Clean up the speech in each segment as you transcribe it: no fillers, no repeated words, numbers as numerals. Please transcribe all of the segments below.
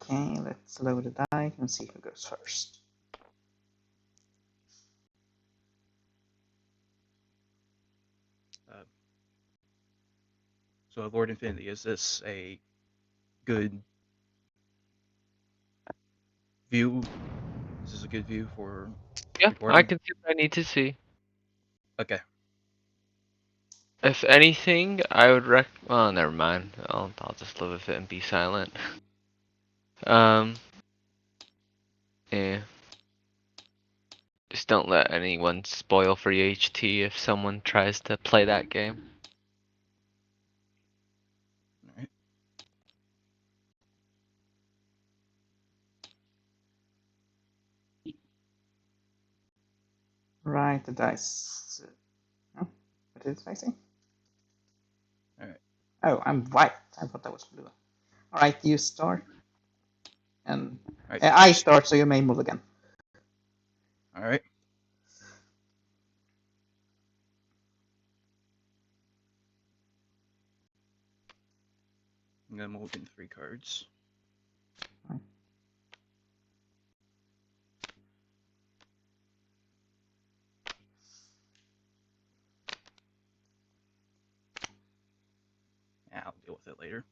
Okay, let's load the die and see who goes first. So, Lord Infinity, is this a good view? Is this a good view for Yeah, recording? I can see what I need to see. Okay. If anything, I would well, never mind. I'll just live with it and be silent. Yeah. Just don't let anyone spoil for your HT if someone tries to play that game. All right. Right, the dice. Oh, what is it facing? All right. Oh, I'm white. I thought that was blue. Alright, you start. And All right. I start, so you may move again. All right. I'm gonna move in 3 cards. Yeah, I'll deal with it later.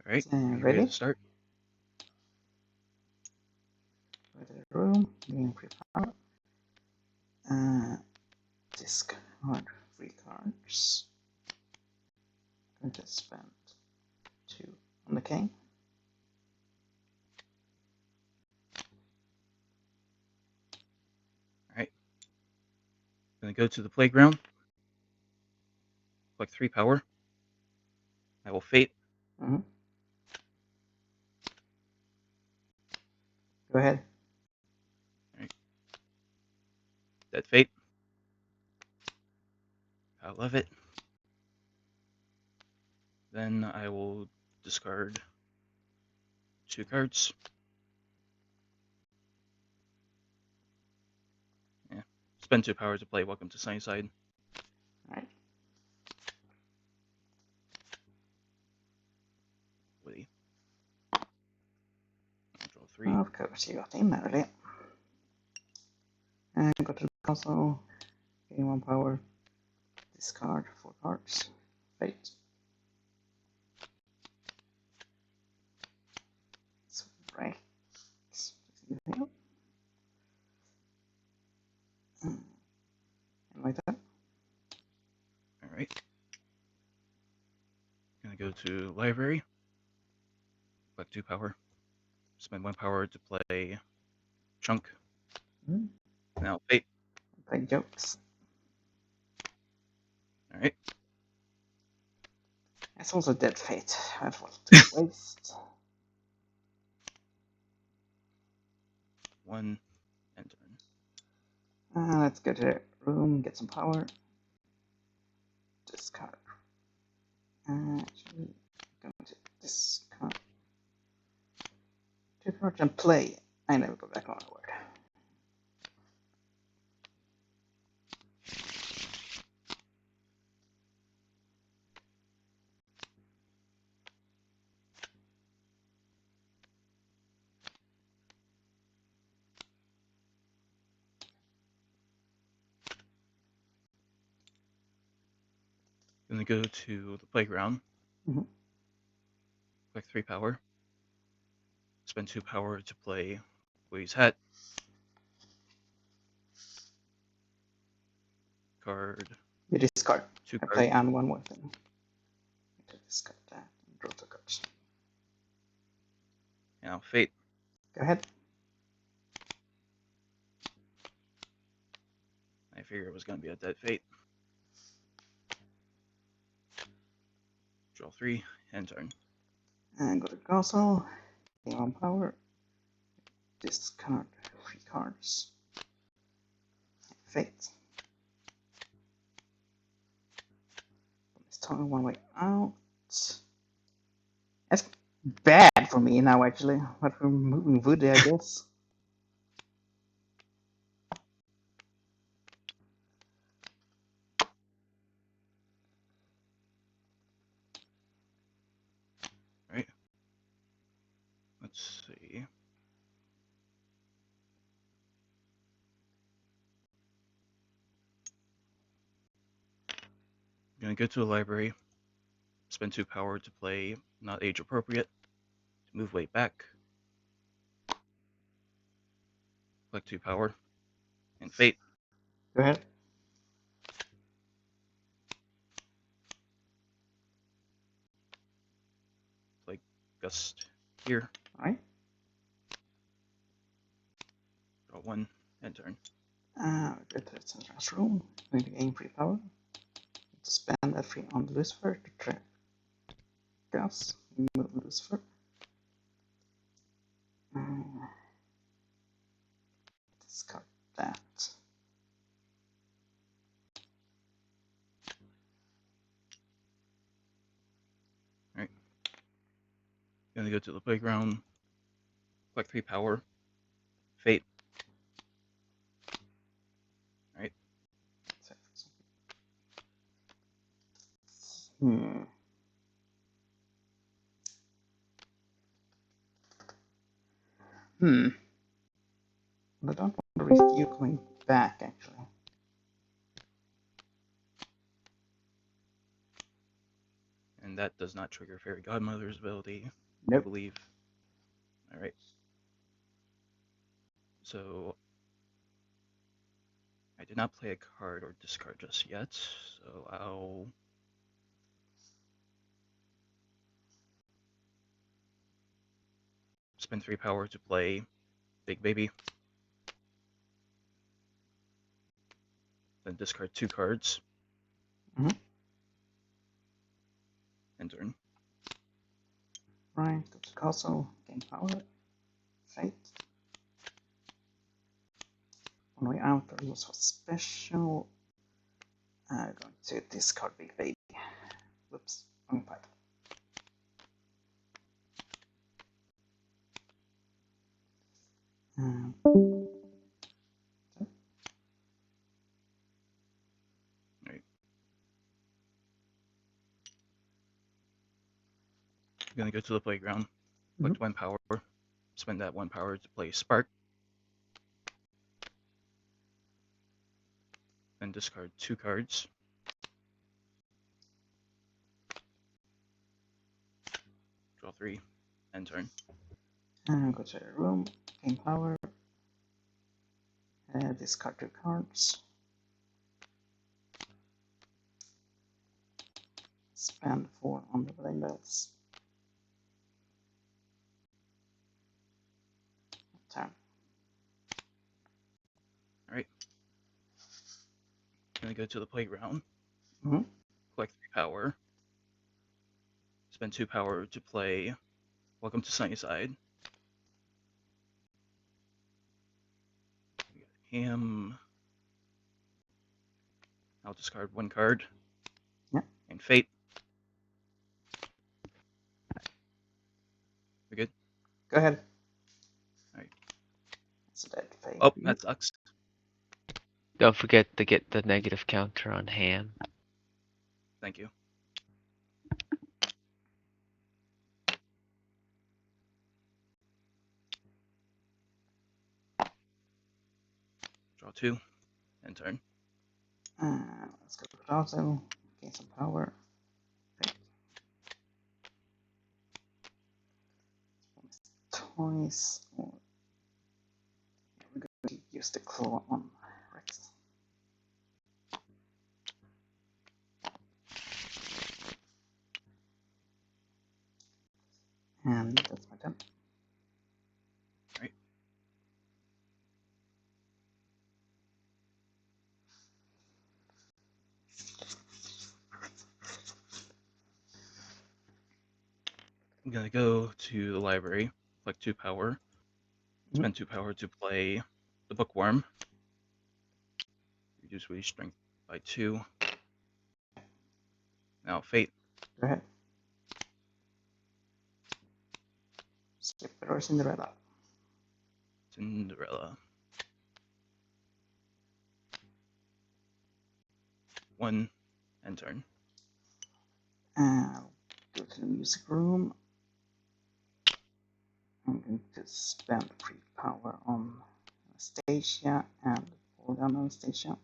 All right. Are you ready to start? Ready the room. Gain free power. Discard 3 cards. I'm going to spend 2 on the king. All right. Gonna go to the playground. Collect 3 power. I will fate. Mm-hmm. Go ahead. All right. Dead fate. I love it. Then I will discard 2 cards. Yeah. Spend 2 power to play Welcome to Sunnyside. Alright. Woody. Draw 3. Of course, you got in early. And go to the console. Gain 1 power. Discard 4 cards. Fate. Right. And like that. All right. Gonna go to library. Collect 2 power. Spend 1 power to play Chunk. Mm-hmm. Now fate. Play jokes. All right. That's also dead fate. That was to waste. 1 and turn. Let's go to the room, get some power. Discard. Actually, going to discard 2 cards and play. I never go back on a word. Gonna go to the playground. Mm-hmm. Collect 3 power. Spend 2 power to play Woody's Hat. Card. You discard. 2 I cards. play and 1 more thing. Discard that and draw 2 cards. Now fate. Go ahead. I figured it was gonna be a dead fate. Draw 3 and turn. And go to console. Gain 1 power. Discard 3 cards. Fate. Let's turn 1 way out. That's bad for me now, actually. But we're moving Woody, I guess. Gonna go to the library, spend 2 power to play not age appropriate, to move way back, collect 2 power, and fate. Go ahead. Play gust here, Alright. draw 1, end turn. Go to the center's room. Going to gain 3 power. To spend that 3 on Lucifer to trap Gus. Move Lucifer. Discard that. Gonna go to the playground, collect 3 power, fate. Alright, Hmm. But I don't want to risk you coming back, actually. and that does not trigger Fairy Godmother's ability, I Nope. believe. Alright. So I did not play a card or discard just yet, so I'll spend 3 power to play Big Baby. Then discard 2 cards. Mhm. End turn. Right, go to castle, gain power, fate. On the way out, I use for special. I'm going to discard Big Baby. Whoops, wrong part. Alright. I'm gonna go to the playground, collect 1 power, spend that 1 power to play Spark. Then discard 2 cards. Draw 3, end turn. Go to the room, gain power, discard 2 cards, spend 4 on the blade bells. Turn. Alright. Gonna go to the playground, Mhm. collect 3 power, spend 2 power to play Welcome to Sunnyside. We got him. I'll discard 1 card. Yeah. And fate. We good? Go ahead. Alright. It's a dead fate. Oh, that sucks. Don't forget to get the negative counter on ham. Thank you. Draw 2, end turn. Let's go to Lotso, gain some power. Fate. Toys, or we're going to use the claw on Rex. And that's my turn. Alright. I'm gonna go to the library, collect 2 power, spend 2 power to play the Bookworm. Reduce Wage Strength by 2. Now fate. Go ahead. Skip or Cinderella. Cinderella. 1, end turn. Go to the music room. I'm going to spend 3 power on Anastasia and pull down Anastasia.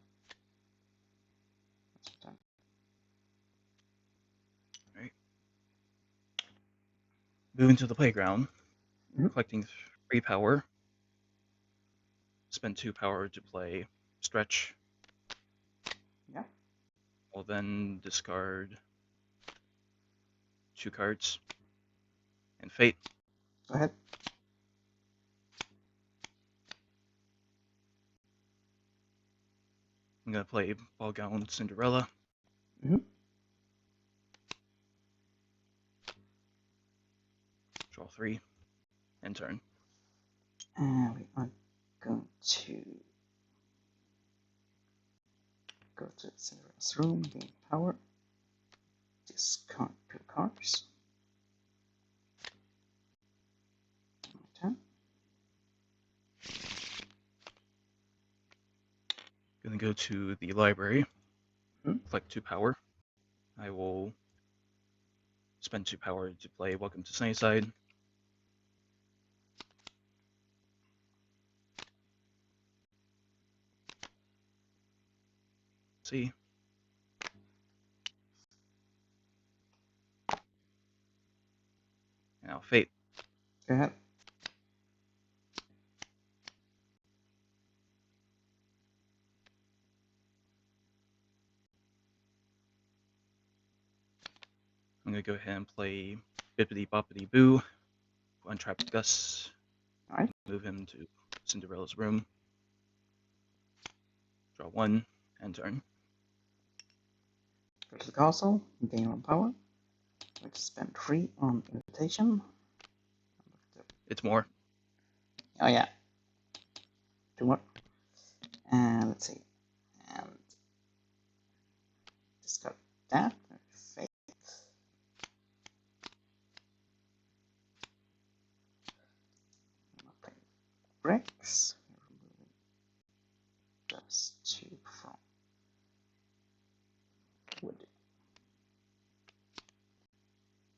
That's my turn. Moving to the playground, Mhm. collecting 3 power. Spend 2 power to play Stretch. Yeah. I'll then discard 2 cards and Fate. Go ahead. I'm gonna play Ball Gown Cinderella. Mhm. Draw 3. End turn. And we are going to go to Cinderella's room, gain power, discard 2 cards. My turn. Gonna go to the library, Mhm. collect 2 power. I will spend 2 power to play Welcome to Sunnyside. See. Now Fate. Go ahead. I'm gonna go ahead and play Bippity Boppity Boo. Untrap Gus. Alright. Move him to Cinderella's room. Draw 1. End turn. Go to the castle, gain 1 power. We just spend 3 on invitation. It's more. Oh yeah. 2 more. And let's see. And discard that. Fate. Rex. Just 2 from wood.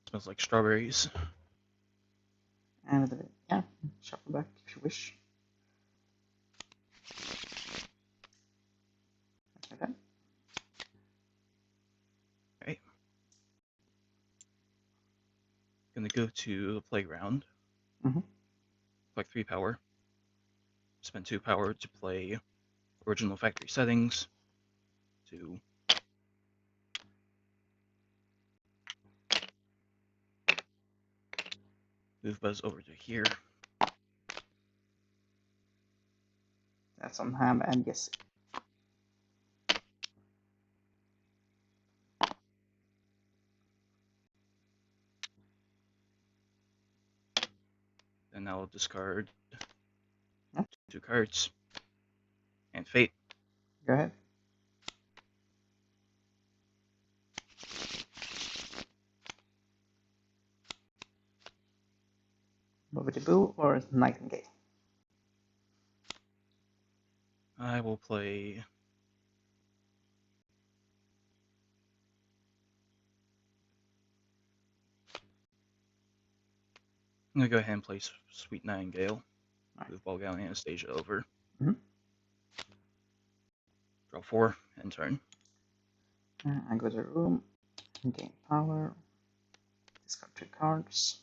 Smells like strawberries. And yeah, shuffle back if you wish. Like that. Okay. Gonna go to the playground. Mhm. Collect 3 power. Spend 2 power to play original factory settings. To move Buzz over to here. That's on Ham and yes. Then I'll discard Yeah. 2 cards and Fate. Go ahead. Bobbity Boo or Nightingale. I will play I'm gonna go ahead and play Sweet Nightingale. Right. Move Ball Gown Anastasia over. Mhm. Draw 4. End turn. I go to the room, gain power, discard 2 cards.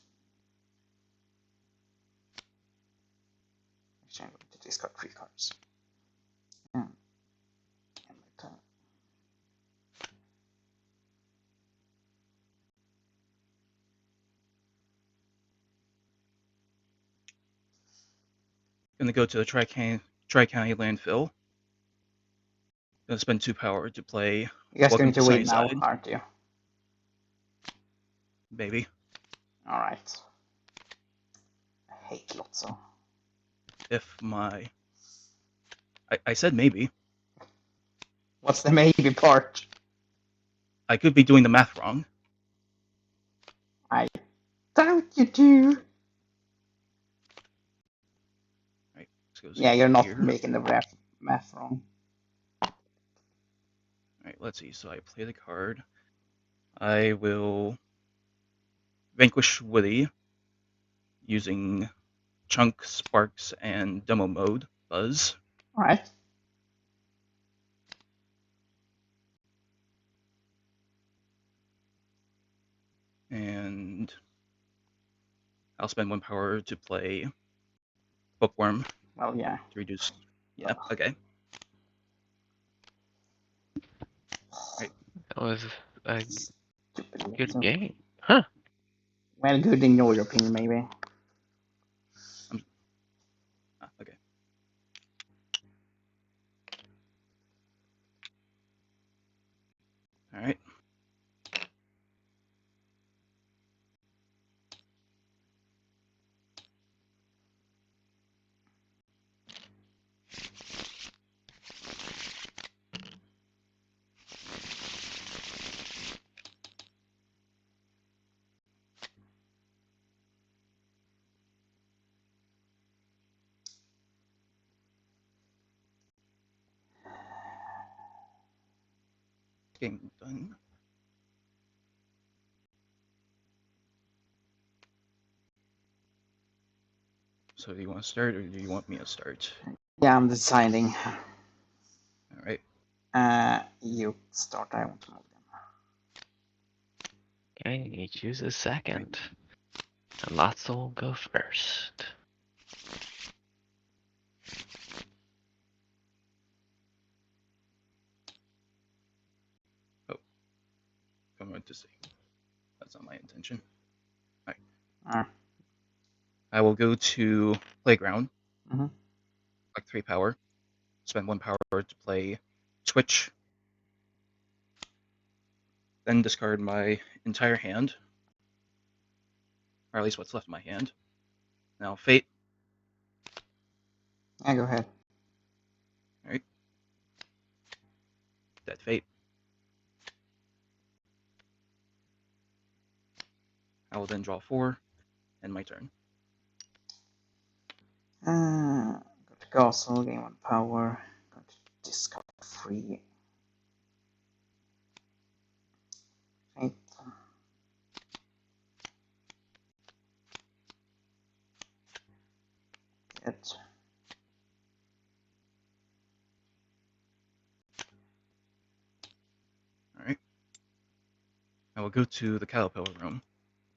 Actually, I'm going to discard 3 cards. And my turn. Gonna go to the Tri-County landfill. Gonna spend 2 power to play You guys Welcome going to to win now, Sunnyside. aren't you? Maybe. Alright. I hate Lotso. If my I said maybe. What's the maybe part? I could be doing the math wrong. I doubt you do. Right. Yeah, you're not here. making the math wrong. Alright, let's see. So I play the card. I will vanquish Woody using Chunk, Sparks, and Demo Mode, Buzz. Alright. And I'll spend 1 power to play Bookworm Well, yeah. to reduce. Yeah, okay. Right. That was a Stupid good Lotso. game. Huh. Well, good in your opinion, maybe. Okay. All right. Game done. So do you want to start or do you want me to start? Yeah, I'm deciding. All right. You start. I want to move them. Okay, you choose a second. And Lotso will go first. I'm going to see. That's not my intention. Ah. I will go to Playground. Mhm. Like 3 power. Spend 1 power to play Switch. Then discard my entire hand. Or at least what's left of my hand. Now Fate. Yeah, go ahead. Alright. Dead Fate. I will then draw 4. End my turn. Go to Castle, gain 1 power. Go to discard 3. Fate. Good. Alright. I will go to the Caterpillar room.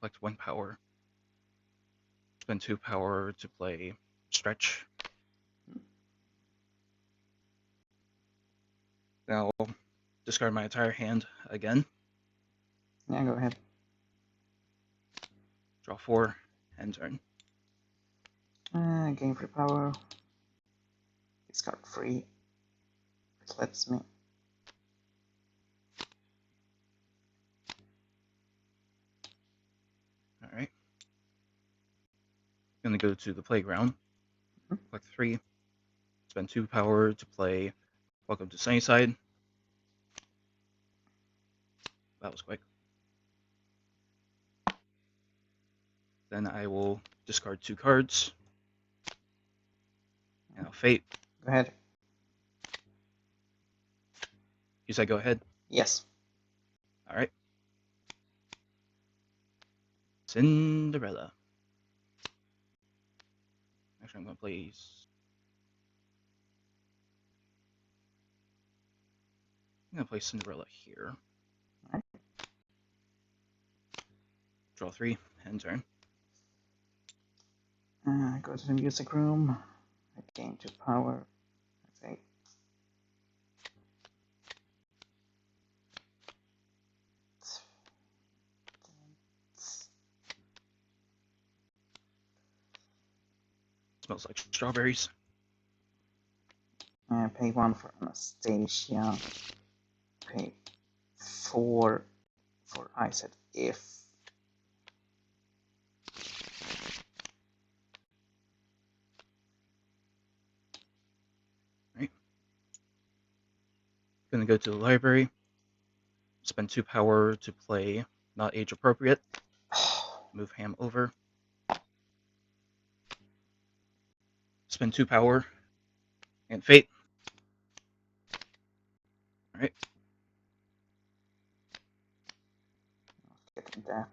Collect 1 power. Spend 2 power to play Stretch. Now I'll discard my entire hand again. Yeah, go ahead. Draw 4. End turn. Gain 3 power. Discard 3. It lets me. Alright. Gonna go to the Playground. Collect 3. Spend 2 power to play Welcome to Sunnyside. That was quick. Then I will discard 2 cards. Now Fate. Go ahead. You said go ahead. Yes. Alright. Cinderella. Actually, I'm gonna play. I'm gonna play Cinderella here. Alright. Draw 3. End turn. Go to the music room. I gain 2 power. Fate. Smells like strawberries. Pay 1 for Anastasia. Pay 4 for I said if. Right. Gonna go to the library. Spend 2 power to play not age appropriate. Move Ham over. Spend 2 power. And Fate. Alright. Getting that.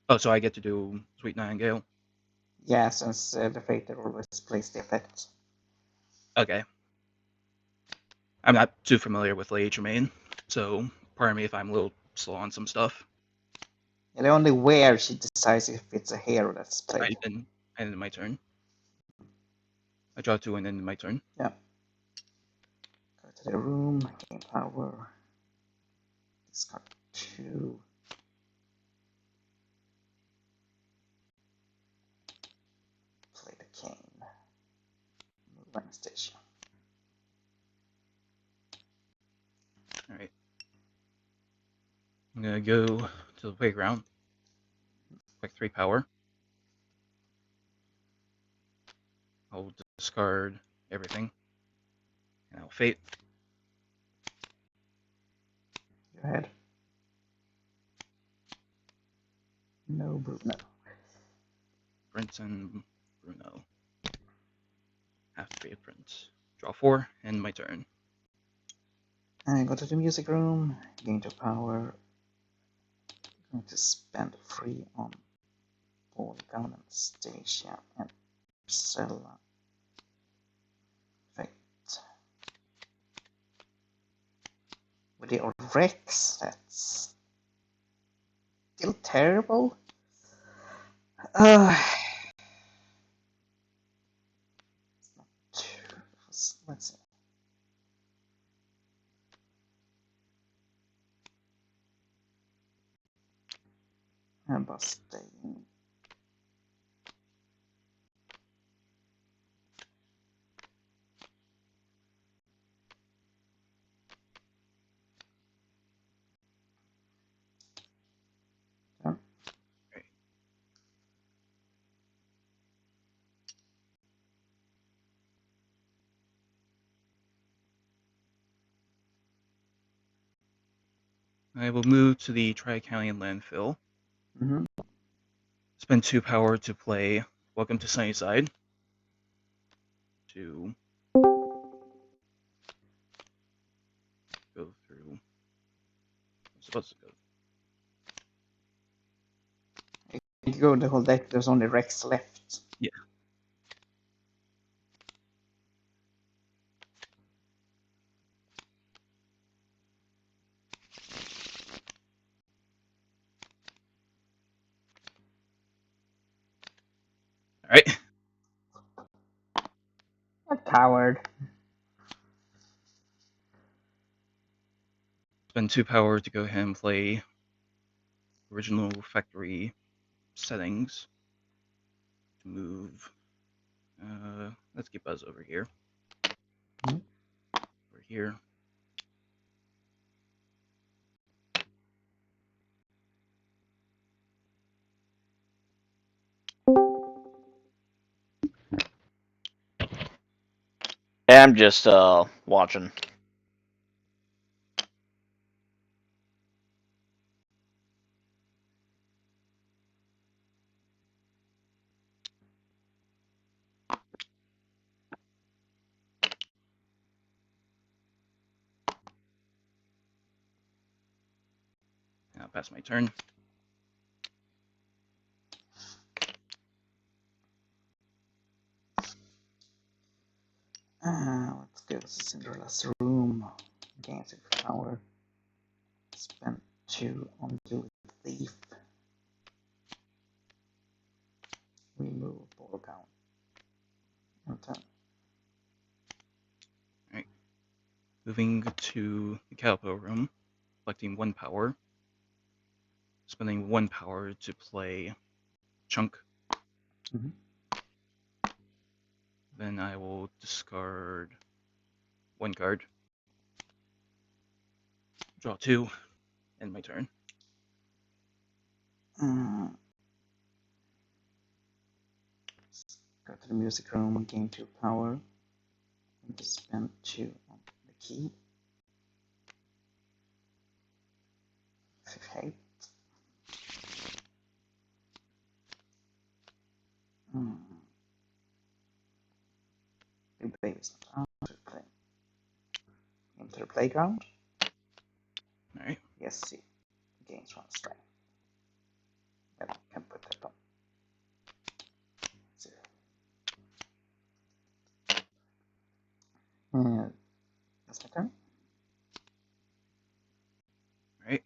Oh, so I get to do Sweet Nightingale. Yeah, since the Fater always plays the effect. Okay. I'm not too familiar with Lady Tremaine, so pardon me if I'm a little slow on some stuff. And only where she decides if it's a hero that's played. Alright, then I ended my turn. I draw 2 and ended my turn. Yeah. Go to the room, gain power. Discard 2. Play the cane. Move Anastasia. Alright. I'm gonna go to the playground. Quick 3 power. I'll discard everything. And I'll fate. Go ahead. No Bruno. Prince and Bruno. Have to be a prince. Draw 4, end my turn. And go to the music room, gain 2 power. Going to spend 3 on Polygon, Anastasia, and Priscilla. Fate. With the Rex, that's still terrible. It's not too. Let's see. And busting. Yeah. I will move to the Tri-County landfill. Mm-hmm. Spend 2 power to play Welcome to Sunnyside. To go through. I'm supposed to go. You go the whole deck, there's only Rex left. Yeah. Alright. A coward. Spend 2 power to go ahead and play original factory settings. To move. Let's get Buzz over here. Mhm. Over here. Yeah, I'm just watching. And I'll pass my turn. Let's go to Cinderella's room. Gain 6 power. Spend 2 on Jewel Thief. Remove Polygon. Okay. Alright. Moving to the Calipo room. Collecting 1 power. Spending 1 power to play Chunk. Mhm. Then I will discard 1 card. Draw 2. End my turn. Go to the music room, gain 2 power. And spend 2 on the key. Hate. Big baby's not out to play. Into the playground. Alright. Yes, see. Gains 1 strength. And I can put that on 0. And that's my turn. Right.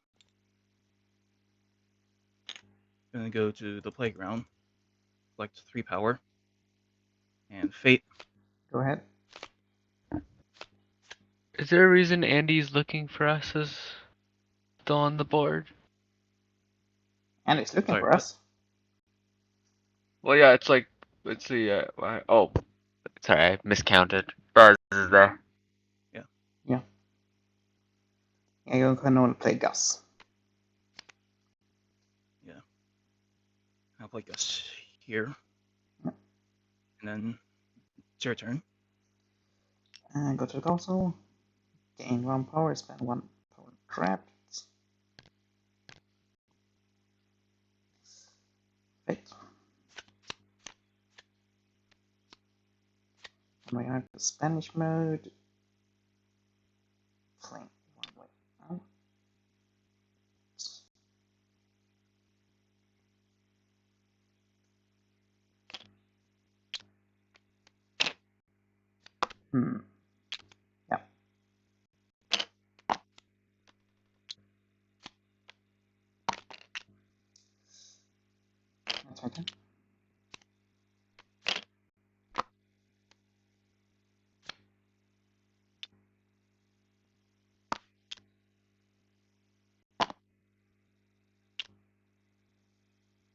Gonna go to the playground, collect 3 power, and Fate. Go ahead. Is there a reason Andy's looking for us as still on the board? And it's looking Sorry, for what? us. Well, yeah, it's like, let's see, oh, sorry, I miscounted. Birds is there. Yeah. Yeah. Yeah, you can only play Gus. Yeah. I'll play Gus here. Yeah. And then it's your turn. And go to the console. Gain 1 power, spend 1 power trapped. Fate. And we have the Spanish mode. Playing 1 way out. Yeah. That's my turn.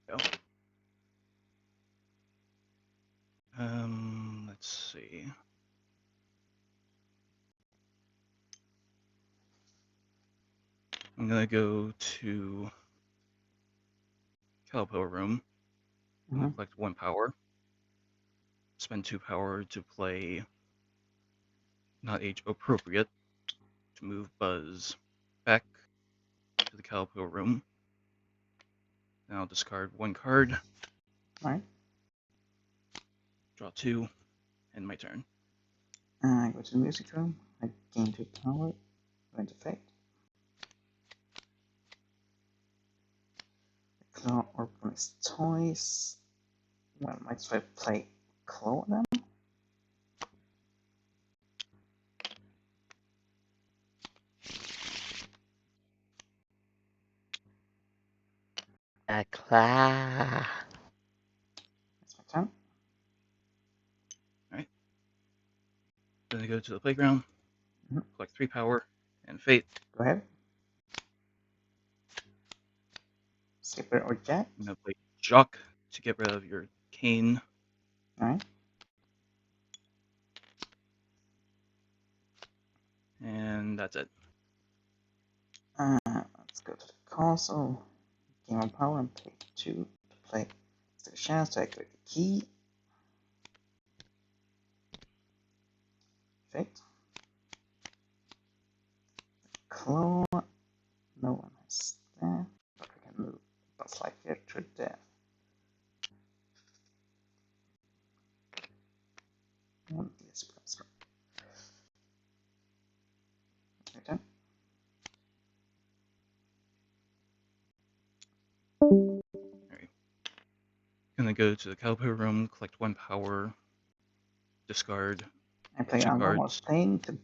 Go. Let's see. I'm gonna go to Calipo room. I'm gonna collect 1 power. Spend 2 power to play not age appropriate to move Buzz back to the Calipo room. Now I'll discard 1 card. Alright. Draw 2, end my turn. I go to the music room. I gain 2 power. Go into Fate. Claw open his toys. Well, might as well play Claw then. A claw. That's my turn. Alright. Then I go to the playground, collect 3 power, and Fate. Go ahead. Skipper or Jack. I'm gonna play Jock to get rid of your Cane. Alright. And that's it. Let's go to the console. Gain 1 power and pay 2 to play. Take a chance to activate the key. Fate. Claw. No one has that. But we can move Buzz Lightyear to death. Yes, that's right. Okay. Alright. Gonna go to the Calipo room, collect 1 power, discard I play 2 one more cards. thing to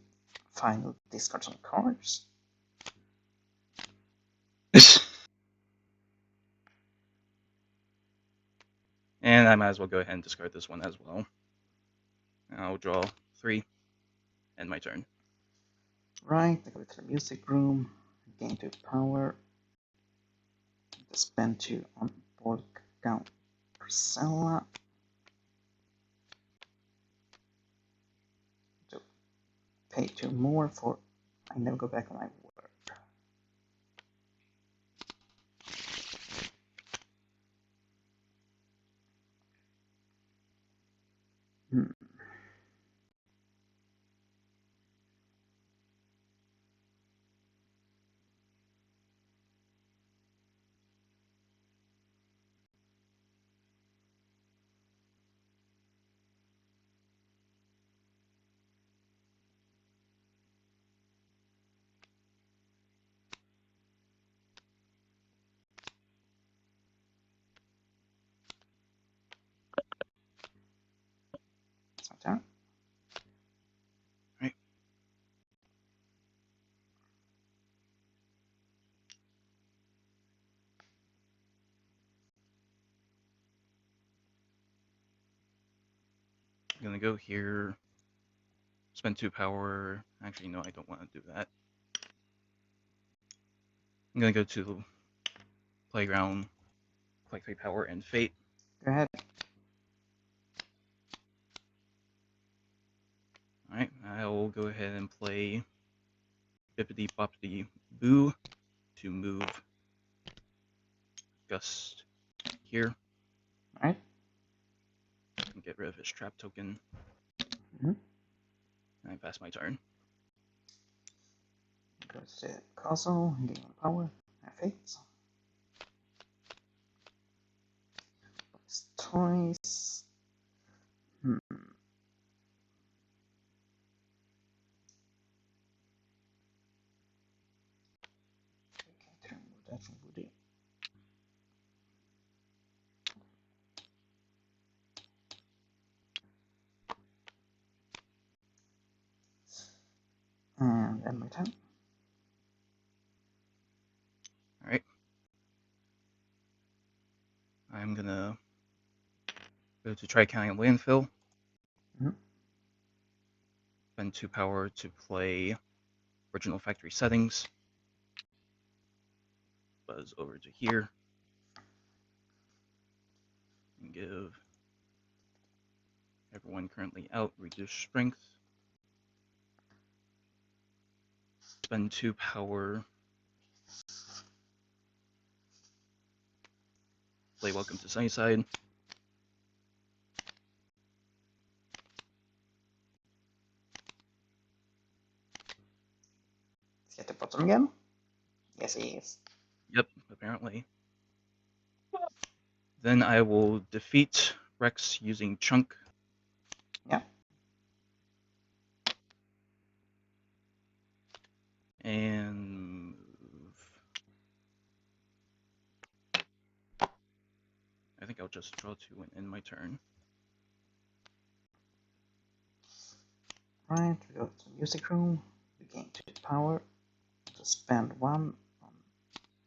final discard some cards. And I might as well go ahead and discard this one as well. I'll draw 3, end my turn. Right, I go to the music room, gain 2 power, spend 2 on bulk down Priscilla. To pay 2 more for I never go back on my word. I'm gonna go here, spend 2 power. Actually, no, I don't want to do that. I'm gonna go to the playground, collect 3 power and fate. Go ahead. Alright, I'll go ahead and play Bippity Boppity Boo to move Gust here. Alright. And get rid of his trap token. Mhm. And I pass my turn. Go to the castle, gain power, and fate. Place toys. Hmm. Okay, to remove that from Woody. And end my turn. Alright. I'm gonna go to Tri-County Landfill. Mhm. Spend 2 power to play Original Factory Settings. Buzz over to here. And give everyone currently out reduced strength. Spend 2 power. Play Welcome to Sunnyside. Is he at the bottom again? Yes, he is. Yep, apparently. Then I will defeat Rex using Chunk. Yeah. And move. I think I'll just draw 2 and end my turn. Right, we go to the music room. We gain 2 power. To spend 1 on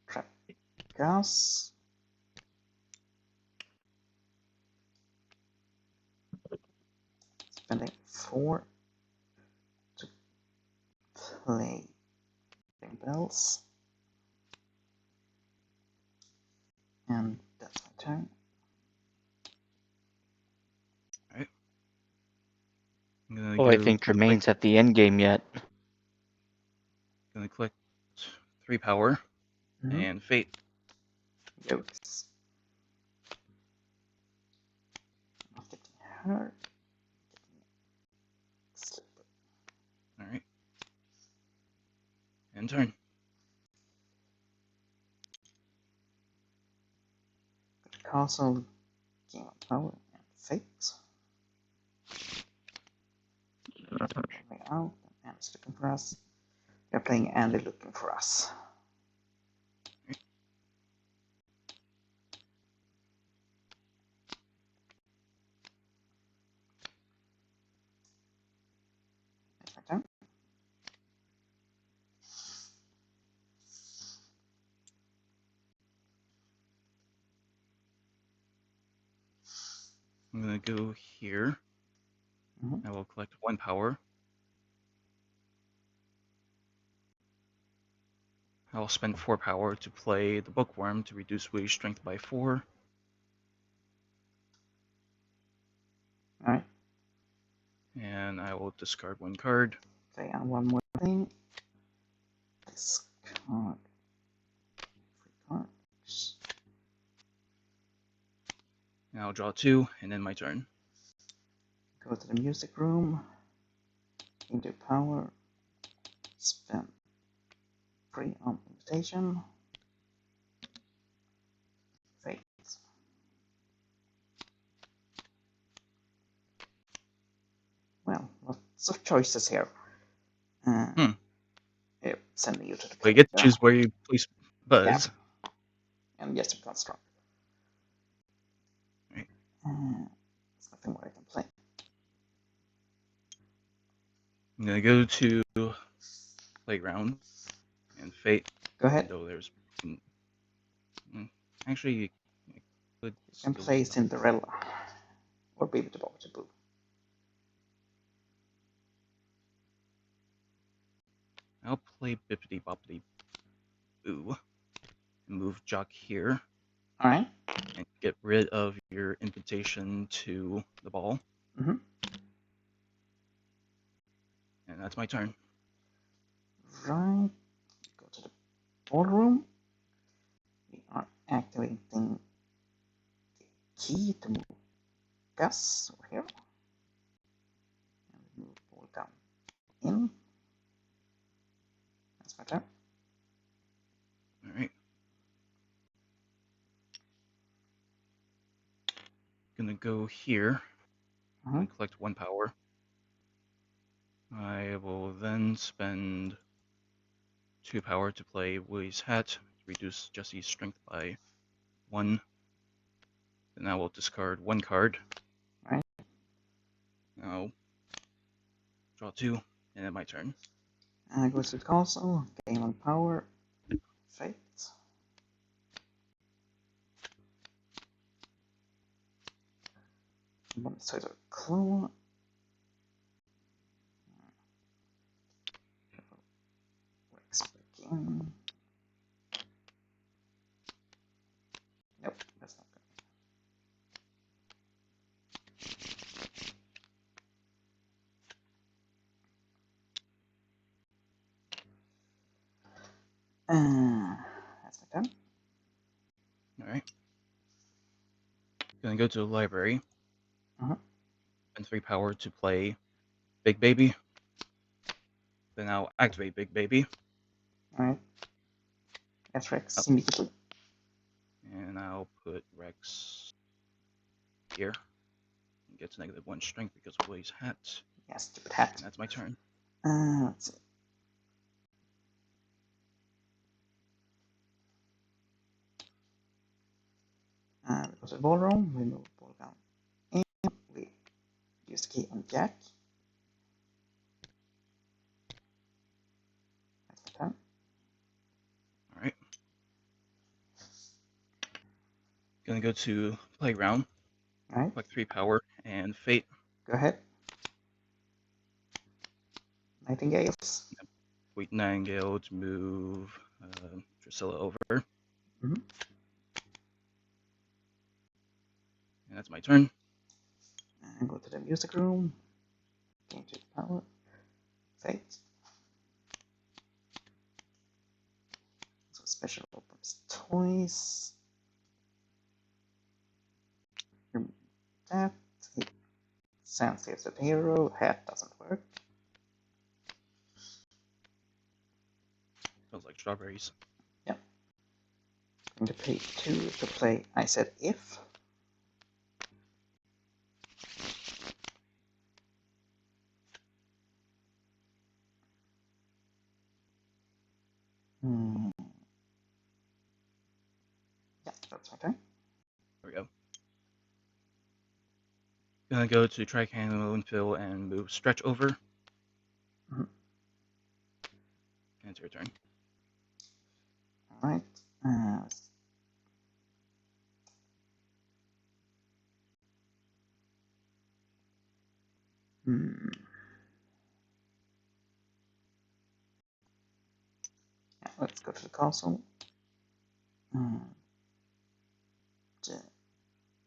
trap gas. Spending 4 to play Ring Bells. And that's my turn. Alright. I'm gonna Oh, go I think Tremaine's at the end game yet. Gonna collect 3 power and fate. Yokes. Not getting hurt. Slip. Alright. End turn. Castle, gain 1 power and fate. Way out, and Andy's looking for us. We're playing Andy looking for us. That's my turn. I'm gonna go here. I will collect 1 power. I'll spend 4 power to play the Bookworm to reduce Woody's strength by 4. Alright, And I will discard 1 card. play on one more thing. Discard 3 cards. And I'll draw 2 and end my turn. Go to the music room. Into power. Spend 3 on invitation. Fate. Well, lots of choices here. Here, sending you to the But you get to character. choose where you place Buzz. And yes, you got strong. Right. There's nothing more I can play. I'm gonna go to Playground and Fate. Go ahead. Though there's actually you could You can still play do Cinderella or Baby the Boo. I'll play Bippity Boppity Boo. Move Jock here. Alright. And get rid of your invitation to the ball. Mm-hmm. And that's my turn. Right. Go to the ballroom. We are activating the key to move Gus over here. And move ball down in. That's my turn. Alright. Gonna go here and collect 1 power. I will then spend 2 power to play Willie's Hat to reduce Jesse's strength by 1. Then I will discard 1 card. Right. Now draw 2, and then my turn. Goes to the castle. Gain 1 power. Fate. One side of claw. Works back in. Nope, that's not good. That's my turn. Alright. Gonna go to the library. Spend 3 power to play Big Baby. Then I'll activate Big Baby. Alright. That's Rex immediately. And I'll put Rex here. He gets -1 strength because of Willie's Hat. Yeah, stupid hat. And that's my turn. Let's see. We go to the ballroom. We move the ball down in. We use the key on Jack. That's my turn. Alright. Gonna go to Playground. Alright. Collect 3 power and Fate. Go ahead. Nightingales. Sweet Nightingale to move Drusilla over. And that's my turn. And go to the music room. Gain 2 power. Fate. So special opens toys. Remove that. Sand saves the hero. Hat doesn't work. Smells like strawberries. Yep. Going to pay 2 to play I Said If. Yeah, that's my turn. There we go. Gonna go to Tricannon Fill and move Stretch over. And it's your turn. Alright. Yeah, let's go to the castle.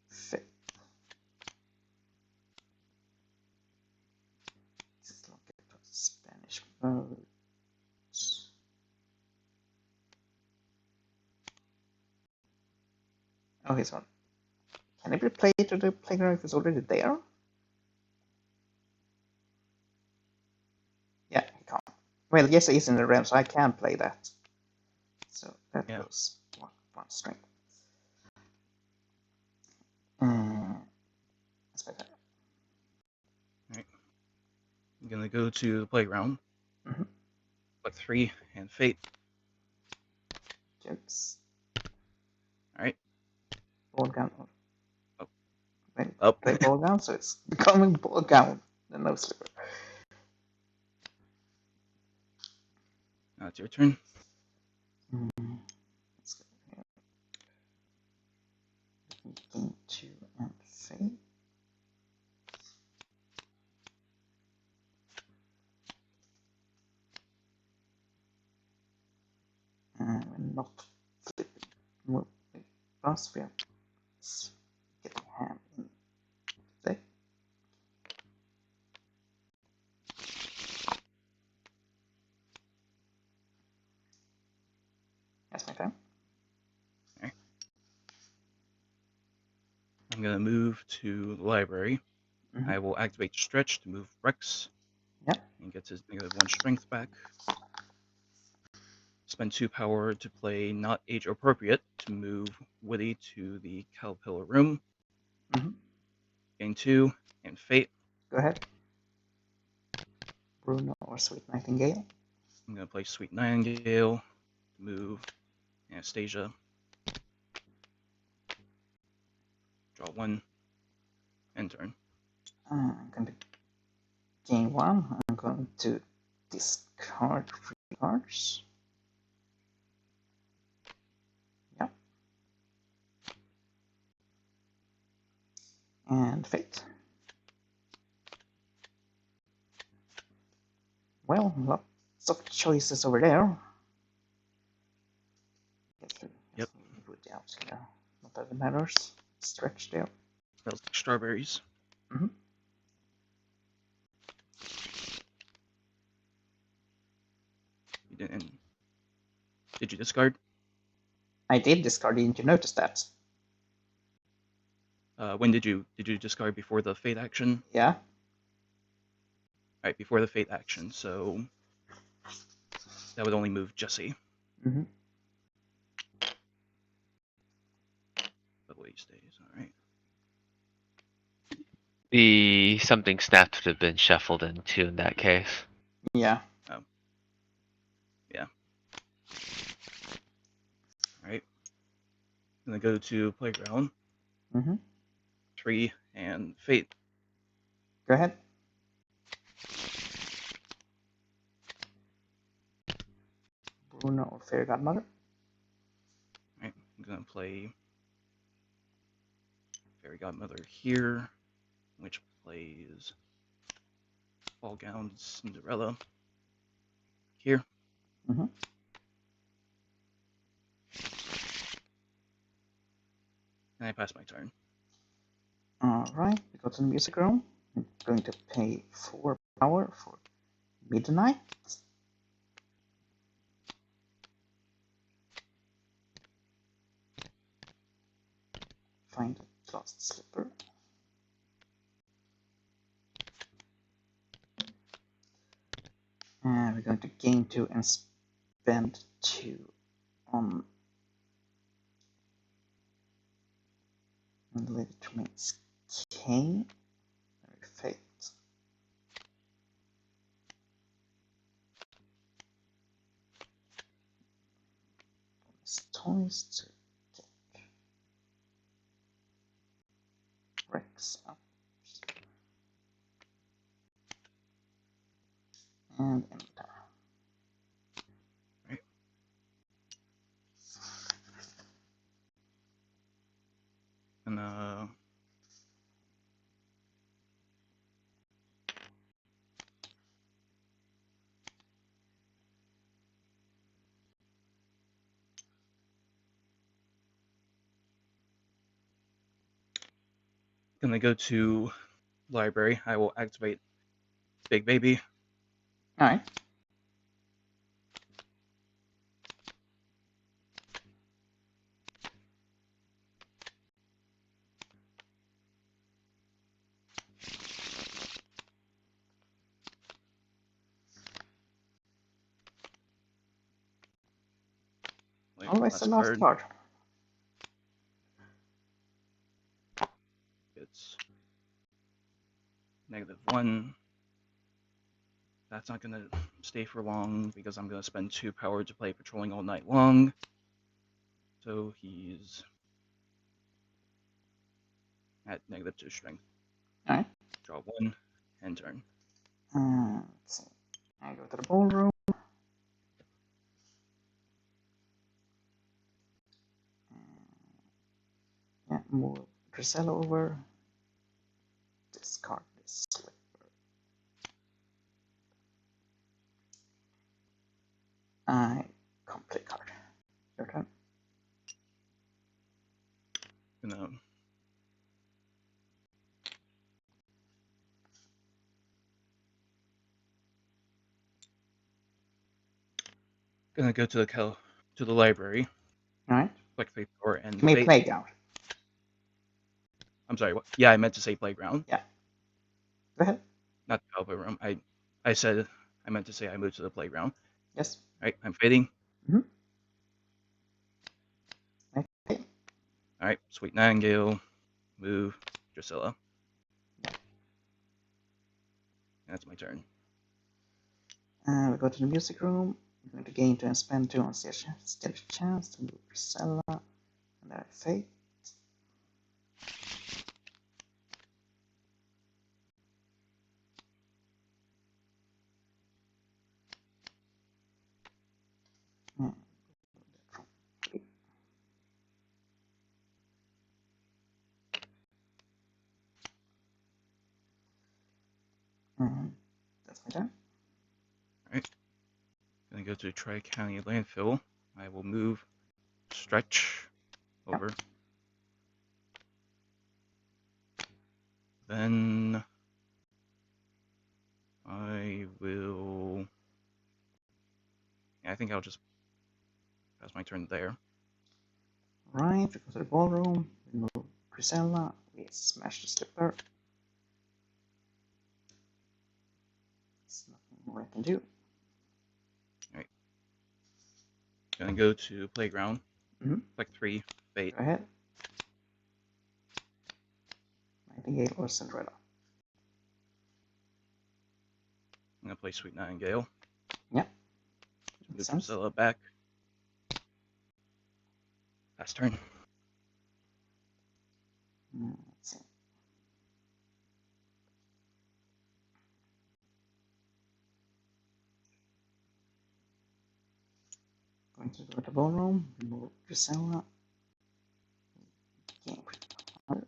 Fit. Just look at the Spanish modes. Oh, here's one. Can it be played to the playground if it's already there? Yeah, he can't. Well, yes, he's in the realm, so I can play that. So that goes one string. That's better. Alright. I'm gonna go to the Playground. Collect 3 and Fate. Jokes. Alright. Ball gown. Up. Play ball gown, so it's becoming ball gown. The no slipper. Now it's your turn. Let's go here. Gain 2 and Fate. move the boss field. Getting hand in the deck. That's my turn. Okay. I'm gonna move to the library. Mhm. I will activate Stretch to move Rex. Yep. And gets his -1 strength back. Spend 2 power to play not age appropriate to move Woody to the Caterpillar room. Mhm. Gain 2 and Fate. Go ahead. Bruno or Sweet Nightingale. I'm gonna play Sweet Nightingale to move Anastasia. Draw 1 and turn. I'm going to gain 1. I'm going to discard 3 cards. Yep. And Fate. Well, lots of choices over there. Yep. Wood out here. Not that it matters. Stretch there. Smells like strawberries. Mhm. You didn't. Did you discard? I did discard. Didn't you notice that? When did you discard before the Fate action? Yeah. Right, before the Fate action, so that would only move Jesse. Mm-hmm. But Woody stays, alright. The something snapped would have been shuffled in too in that case. Yeah. Oh. Yeah. Alright. Gonna go to Playground. Mm-hmm. 3 and Fate. Go ahead. Bruno or Fairy Godmother. Alright, I'm gonna play Fairy Godmother here, which plays Ball Gown Cinderella here. Mm-hmm. And I pass my turn. Alright, we go to the music room. I'm going to pay 4 power for Midnight. Find the lost slipper. And we're going to gain 2 and spend 2 on Lady Tremaine's cane. Fate. Toys to take Rex up. And enter. Right. And gonna go to library. I will activate Big Baby. Alright. Like Always the last card. It's -1. That's not gonna stay for long because I'm gonna spend 2 power to play Patrolling All Night Long. So he's at -2 strength. Alright. Draw 1 and turn. Let's see. I go to the ballroom. Yeah, move Grisella over. Discard this slipper. I complete card. Your turn. gonna go to the library, Alright. collect 3 power and You may fate. playground. I'm sorry. What? Yeah, I meant to say playground. Yeah. Go ahead. Not the Cowboy room. I said I meant to say I moved to the playground. Yes. All right, I'm fading. Okay. All right, Sweet Nightingale, move Drusilla. That's my turn. We go to the music room. We're going to gain 2 and spend 2 on stage chance to move Priscilla. And there fate. That's my turn. All right, gonna go to Tri-County Landfill. I will move Stretch over. Then I will. Yeah, I think I'll just pass my turn there. Right, we go to the ballroom. We move Priscilla. We smash the slipper. There's nothing more I can do. All right, gonna go to playground. Mm-hmm. Collect 3 fate. Go ahead. Nightingale or Cinderella. I'm gonna play Sweet Nightingale. Yeah. Move Drusilla back. Last turn. Let's see. Going to go to the ballroom, remove Priscilla. Gain power.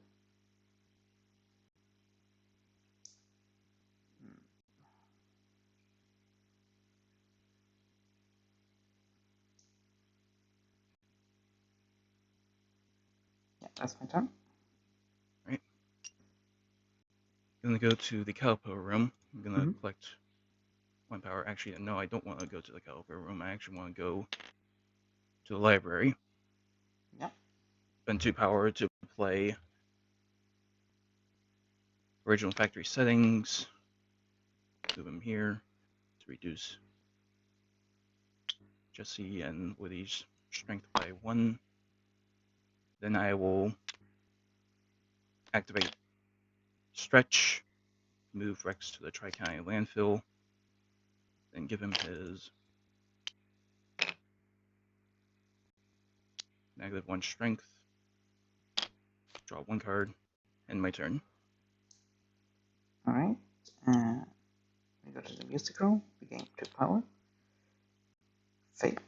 Yeah, that's my turn. Right. Gonna go to the Calipo room. I'm gonna collect 1 power. Actually, no, I don't want to go to the Calipo room. I actually want to go to the library. Yeah. Spend 2 power to play original factory settings. Move him here to reduce Jesse and Woody's strength by 1. Then I will activate Stretch, move Rex to the Tri-County Landfill, then give him his -1 strength, draw 1 card, end my turn. Alright. We go to the music room, we gain 2 power. Fate.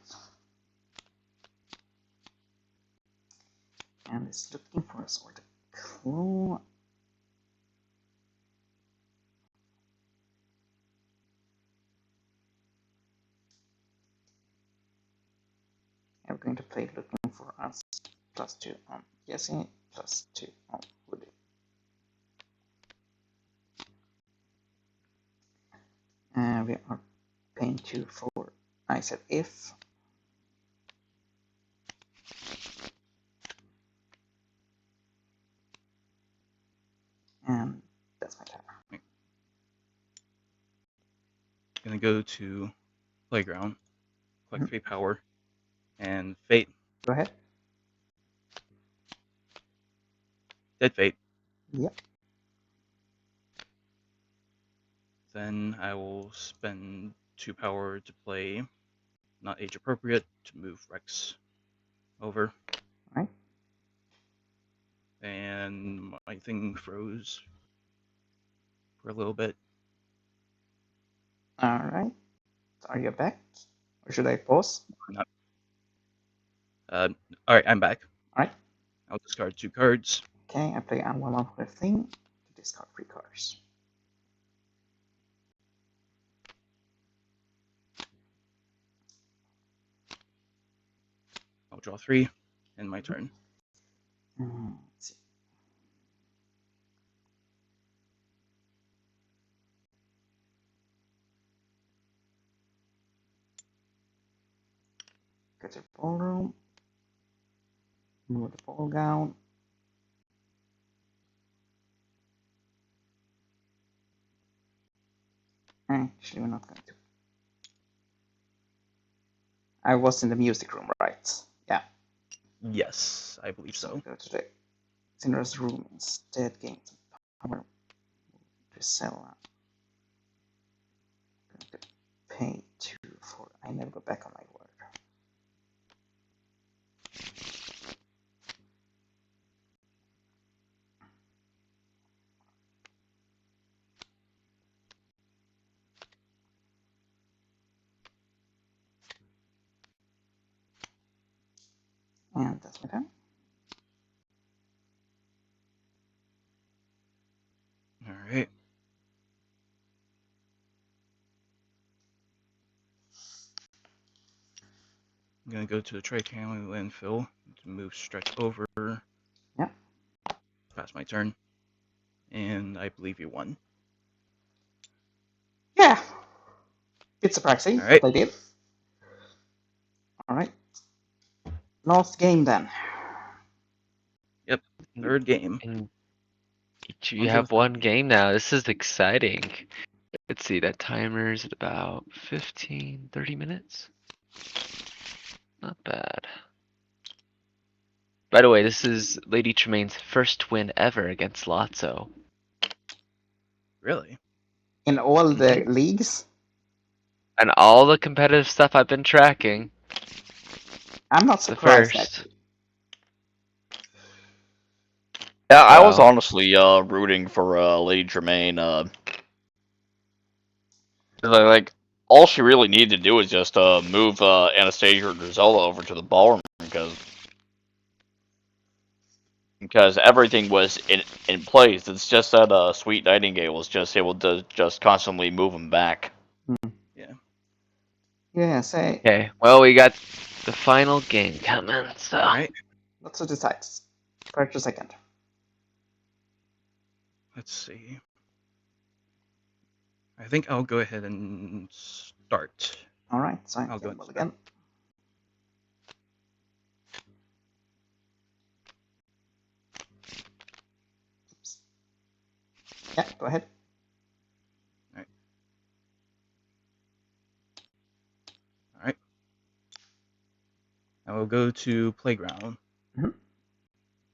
And it's looking for a sort of clue. I'm going to play looking for us. +2 on Jesse, +2 on Woody. And we are paying 2 for I said if. And that's my turn. Right. Gonna go to playground, collect 3 power, and Fate. Go ahead. Dead Fate. Yep. Then I will spend 2 power to play not age appropriate to move Rex over. Right. And my thing froze for a little bit. Alright. Are you back? Or should I pause? Not. Alright, I'm back. Alright. I'll discard 2 cards. Okay, I play one other thing to discard 3 cards. I'll draw 3, end my turn. Let's see. Go to the ballroom. Move the ball gown. Actually, we're not going to. I was in the music room, right? Yeah. Yes, I believe So so. go to the Cinder's room instead. Gain some power. Priscilla. Going to pay 2 for. I never go back on my word. And that's my turn. All right. I'm gonna go to the Tri-County landfill to move stretch over. Yeah. Pass my turn, and I believe you won. Yeah. Bit surprising, All right. but I did. All right. Last game then. Yep. Third game. And you On to the have third one game. game now. This is exciting. Let's see, that timer's at about 15, 30 minutes. Not bad. By the way, this is Lady Tremaine's first win ever against Lotso. Really? In all the leagues, And all the competitive stuff I've been tracking, I'm not it's the surprised first. actually. Yeah, I was Well, honestly rooting for Lady Tremaine. Like all she really needed to do was just move Anastasia or Drizella over to the ballroom because everything was in place. It's just that Sweet Nightingale was just able to just constantly move them back. Yeah. Yeah, say okay. Well, we got the final game coming, so. All right. Lotso decides. First or second. Let's see. I think I'll go ahead and start. All right, so I'm I'll go and gamble start. again. Oops. Yeah, go ahead. All right. All right. I will go to playground. Mhm.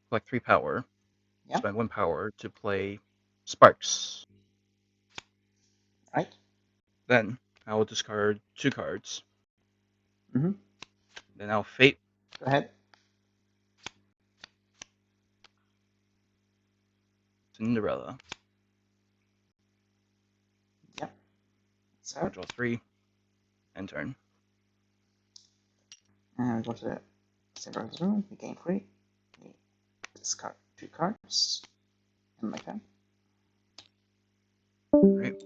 Collect 3 power. Yeah. Spend 1 power to play Sparks. Right. Then I will discard 2 cards. Mhm. Then I'll Fate Go ahead. Cinderella. Yeah. I'll So, draw 3 and turn. and we go to the Cinder's room. We gain 3. We discard 2 cards. And my turn. All right.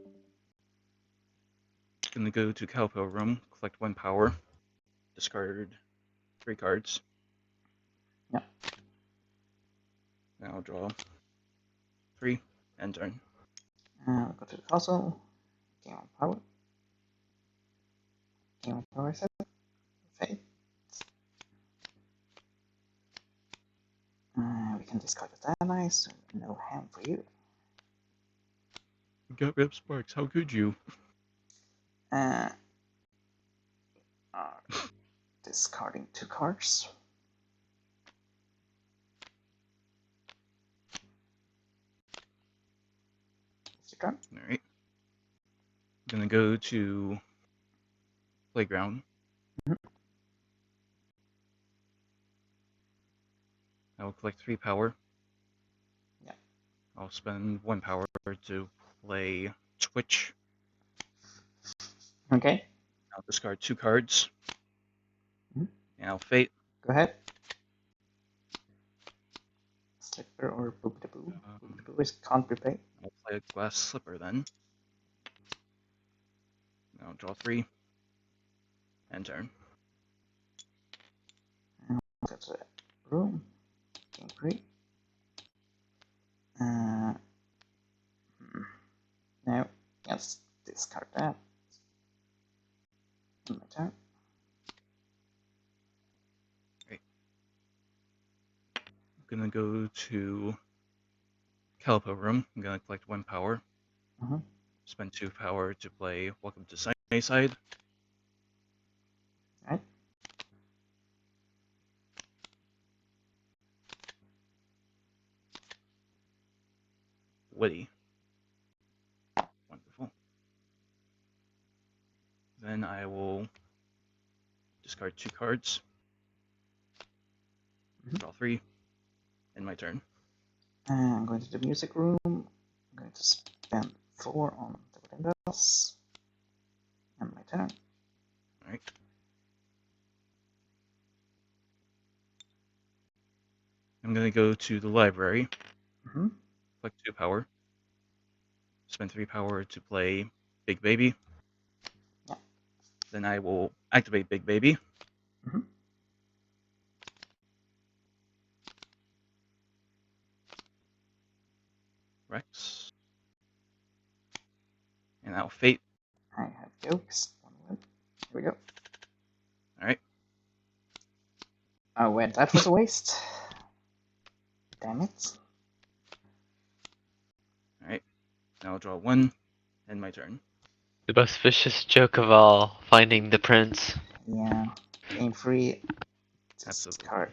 Gonna go to Cowpill room. Collect 1 power. Discard 3 cards. Yeah. Then I'll draw 3 and turn. And we go to the castle. Game on power. Game on power set. Fate. We can discard the allies. So no hand for you. Got rid of Sparks. How could you? Uh, discarding 2 cards. It's your turn. All right. Gonna go to playground. Mhm. I will collect 3 power. Yeah. I'll spend 1 power to play Twitch. Okay. I'll discard 2 cards. Mhm. And I'll Fate. Go ahead. Slipper or Boop-de-Boo. Boop-de-Boo is can't be played. I'll play a Glass Slipper then. I'll draw 3 and turn. Go to the room. Game 3. discard that. My turn. I'm gonna go to Calipo Room. I'm gonna collect 1 power. Mm-hmm. Spend 2 power to play Welcome to Sunnyside. Right. Witty. Wonderful. Then I will discard 2 cards. Draw 3. End my turn. I'm going to the music room. I'm going to spend 4 on the wooden bells. And my turn. Alright. I'm gonna go to the library. Mm-hmm. Collect 2 power. Spend 3 power to play Big Baby. Yeah. Then I will activate Big Baby. Mm-hmm. Rex. And I'll Fate. I have jokes. Here we go. Alright. Oh, wait, that was a waste. Damn it. Alright. Now I'll draw 1. End my turn. The most vicious joke of all, finding the prince. Yeah. Game free. Absolutely. Discard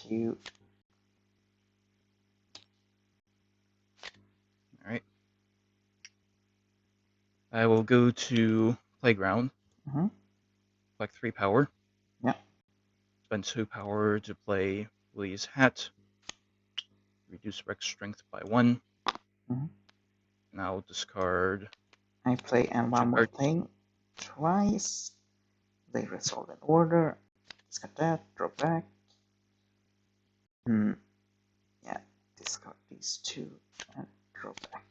2. Alright. I will go to Playground. Mm-hmm. Collect 3 power. Yeah. Spend 2 power to play Willie's Hat. Reduce Rex strength by 1. Mm-hmm. And I'll discard I play and 2 one more cards. thing twice. They resolve in order. Discard that. Draw back. Yeah. Discard these 2 and draw back.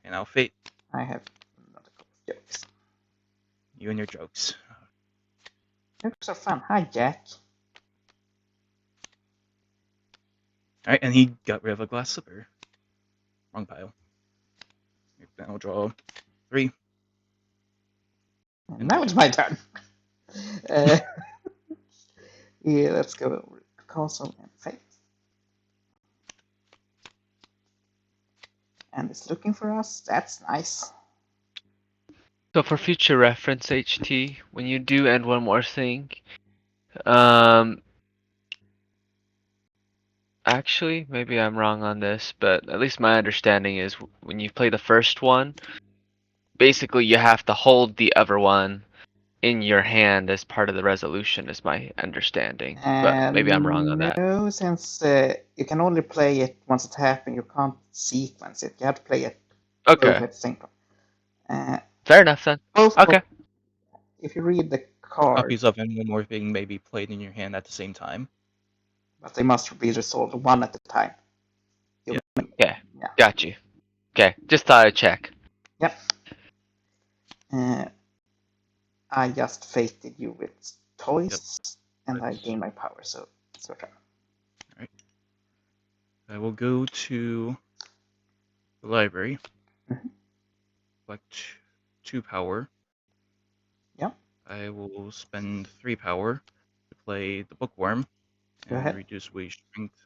And I'll Fate. I have another couple of jokes. You and your jokes. Jokes are fun. Hi, Jack. Alright, and he got rid of a glass slipper. Wrong pile. Then I'll draw 3. And now it's my turn. Yeah, let's go over to Castle and Fate. And it's looking for us. That's nice. So for future reference, HT, when you do end one more thing, actually, maybe I'm wrong on this, but at least my understanding is when you play the first one, basically you have to hold the other one in your hand as part of the resolution, is my understanding. But maybe I'm wrong on that. No, since you can only play it once it happens, you can't sequence it. You have to play it both Okay, at the same time. fair enough then. Both Okay. if you read the card, Copies of and one more thing may be played in your hand at the same time. but they must be resolved one at a time. Yeah. Yeah, Yeah. got you. Okay, just thought I'd check. Yep. I just fated you with toys, and I gain my power, so it's your turn. Alright. I will go to the library. Mhm. Collect 2 power. Yep. I will spend 3 power to play the Bookworm Go and ahead. reduce Willie's strength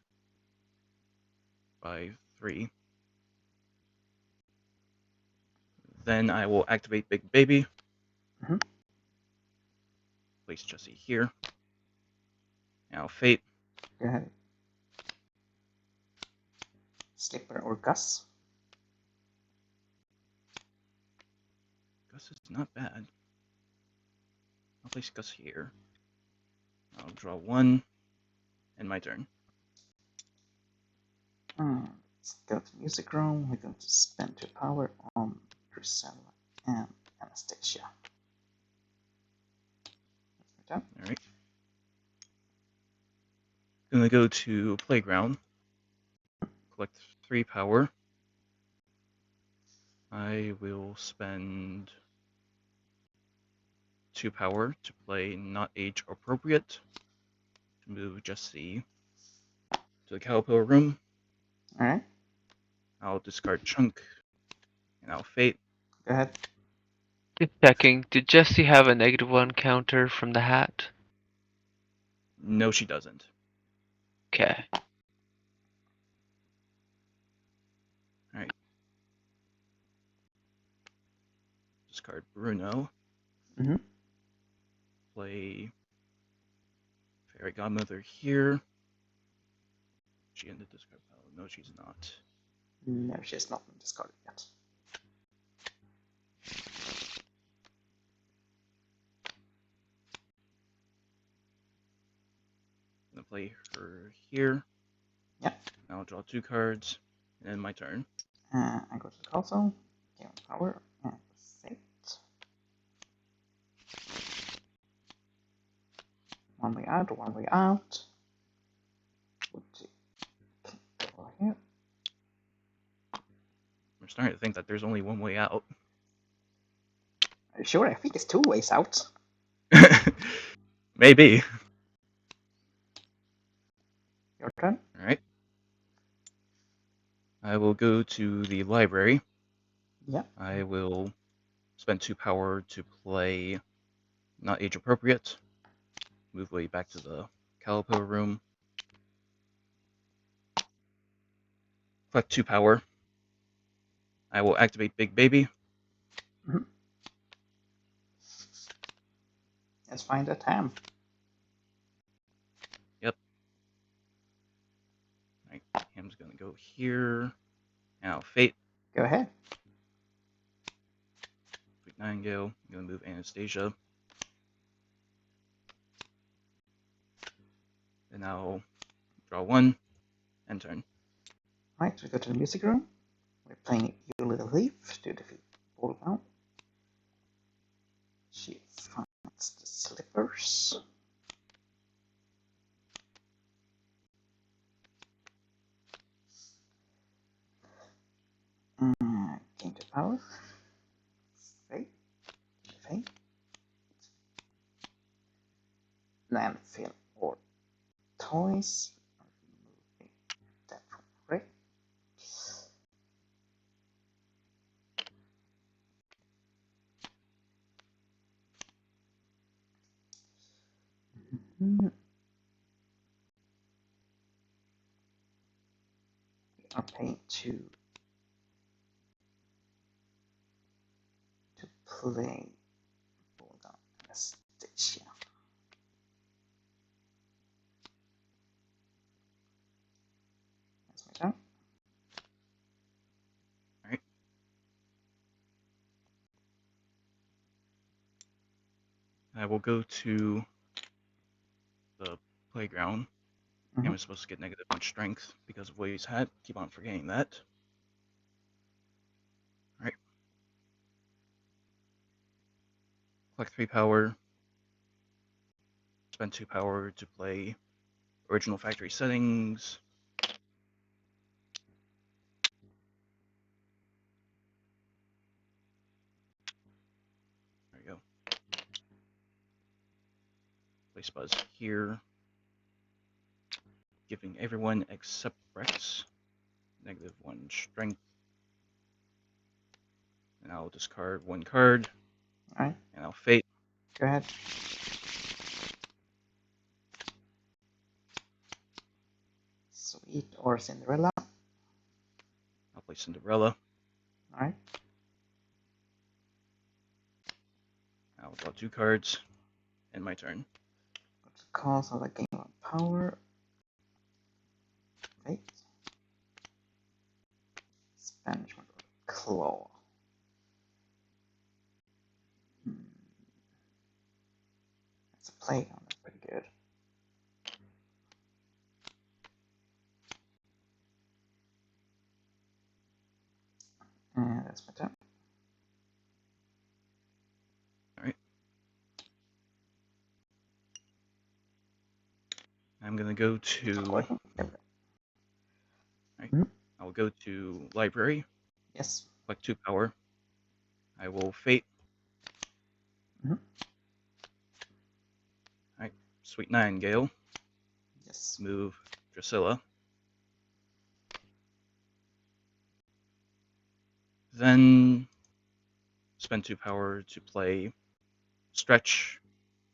by 3. Then I will activate Big Baby. Mhm. Place Jesse here. Now Fate. Go ahead. Slipper or Gus. Gus is not bad. I'll place Gus here. I'll draw 1. End my turn. Let's go to music room. We're going to spend 2 power on Drusilla and Anastasia. Alright. Gonna go to Playground. Collect 3 power. I will spend 2 power to play Not Age Appropriate. To move Jesse to the Cowpill room. Alright. I'll discard Chunk. And I'll Fate. Go Go ahead. Just checking. Did Jessie have a -1 counter from the hat? No, she doesn't. Okay. Alright. Discard Bruno. Mm-hmm. Play Fairy Godmother here. She in the discard pile? No, she's not. No, she has not been discarded yet. I'm gonna play her here. Yeah. I'll draw 2 cards, and then my turn. I go to the console, gain power, and fate. One way out, one way out. Over here. I'm starting to think that there's only one way out. Are you sure? I think it's 2 ways out. Maybe. Your turn. Alright. I will go to the library. Yeah. I will spend 2 power to play Not Age Appropriate. Move way back to the Calipo room. Collect 2 power. I will activate Big Baby. Mm-hmm. Let's find a Tam. Yep. Alright, Ham's gonna go here. Now Fate. Go ahead. Quick Nightingale. I'm gonna move Anastasia. And I'll draw 1 and turn. Right, we go to the music room. We're playing You Little Thief to defeat Bullbound. She finds the slippers. Gain to power. Fate. Fate. Landfill or toys. Removing that from wreck. We are paying to play Bulldog Anastasia. That's my turn. Alright. I will go to the playground. Ham is supposed to get -1 strength because of what he's had. Keep on forgetting that. Alright. Collect 3 power. Spend 2 power to play Original Factory Settings. There you go. Place Buzz here. Giving everyone except Rex -1 strength. And I'll discard 1 card. Alright. And I'll Fate. Go ahead. Sweet or Cinderella. I'll play Cinderella. Alright. I'll draw 2 cards. And my turn. Go to cause of the game of power. Fate. Banishment or claw. That's a playground, that's pretty good. And that's my turn. Alright. I'm gonna go to... I'll go to Library. Yes. Collect 2 power. I will Fate. Alright, Sweet Nightingale. Yes. Move Drusilla. Then spend 2 power to play Stretch,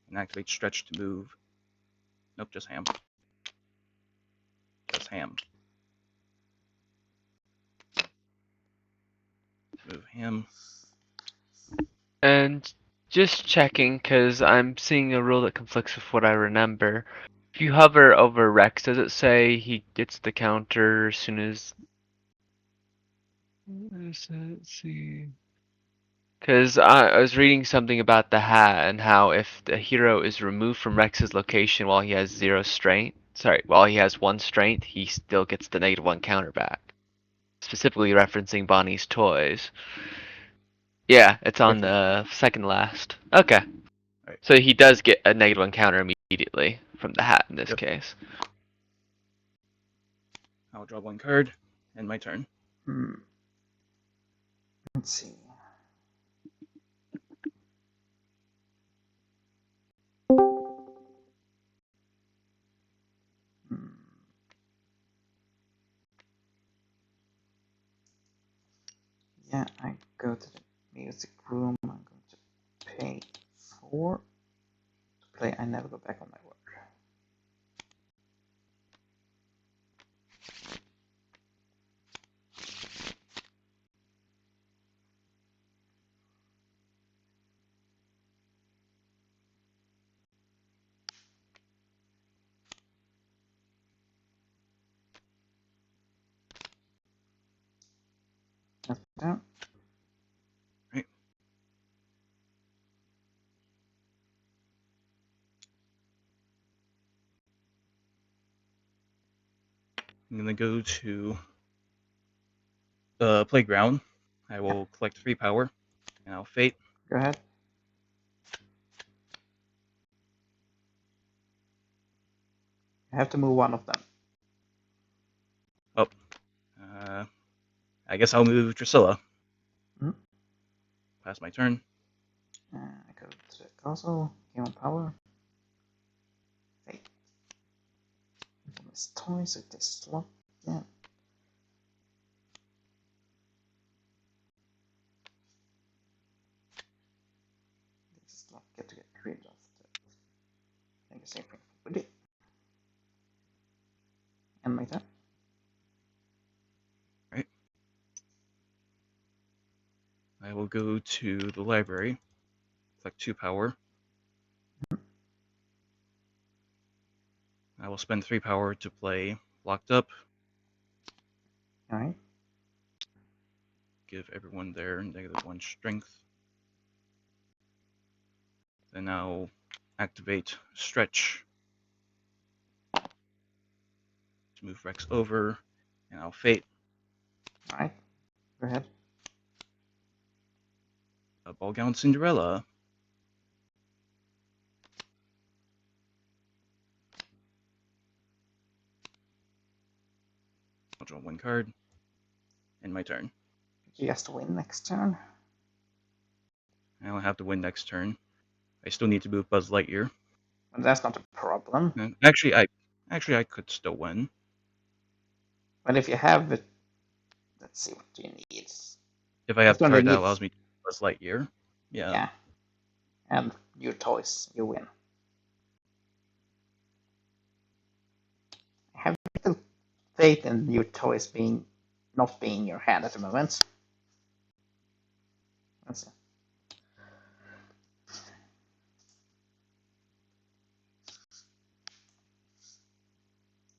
and activate Stretch to move. Nope, just Ham. Just Ham. Move Ham. And just checking, because I'm seeing a rule that conflicts with what I remember. If you hover over Rex, does it say he gets the counter as soon as... Let's see. Because I was reading something about the hat and how if the hero is removed from Rex's location while he has 0 strength, while he has 1 strength, he still gets the -1 counter back. Specifically referencing Bonnie's toys. Yeah, it's on the second last. Okay. Right. So he does get a -1 counter immediately from the hat in this case. I'll draw 1 card, and my turn. Let's see. Yeah, I go to the music room. I'm going to pay 4 to play I Never Go Back on My Word. That's down. Right. I'm gonna go to the playground. I will collect 3 power, and I'll Fate. Go ahead. I have to move one of them. Oh. I guess I'll move Drusilla. Pass my turn. I go to the castle, gain 1 power. Fate. From his toys, so it takes a slot. Yeah. This slot get rid of the legacy thing with it. And my turn. Right. I will go to the library, collect 2 power. I will spend 3 power to play Locked Up. Alright. Give everyone their -1 strength. Then I'll activate Stretch to move Rex over, and I'll Fate. Alright. Go ahead. A Ball Gown Cinderella. I'll draw 1 card, and my turn. He has to win next turn. I don't have to win next turn. I still need to move Buzz Lightyear. But that's not a problem. And actually, I could still win. But if you have it, let's see what you need. If I have It's a gonna card that need- allows me to Buzz Lightyear. Yeah. And your toys, you win. I have little faith in your toys not being in your hand at the moment. Let's see.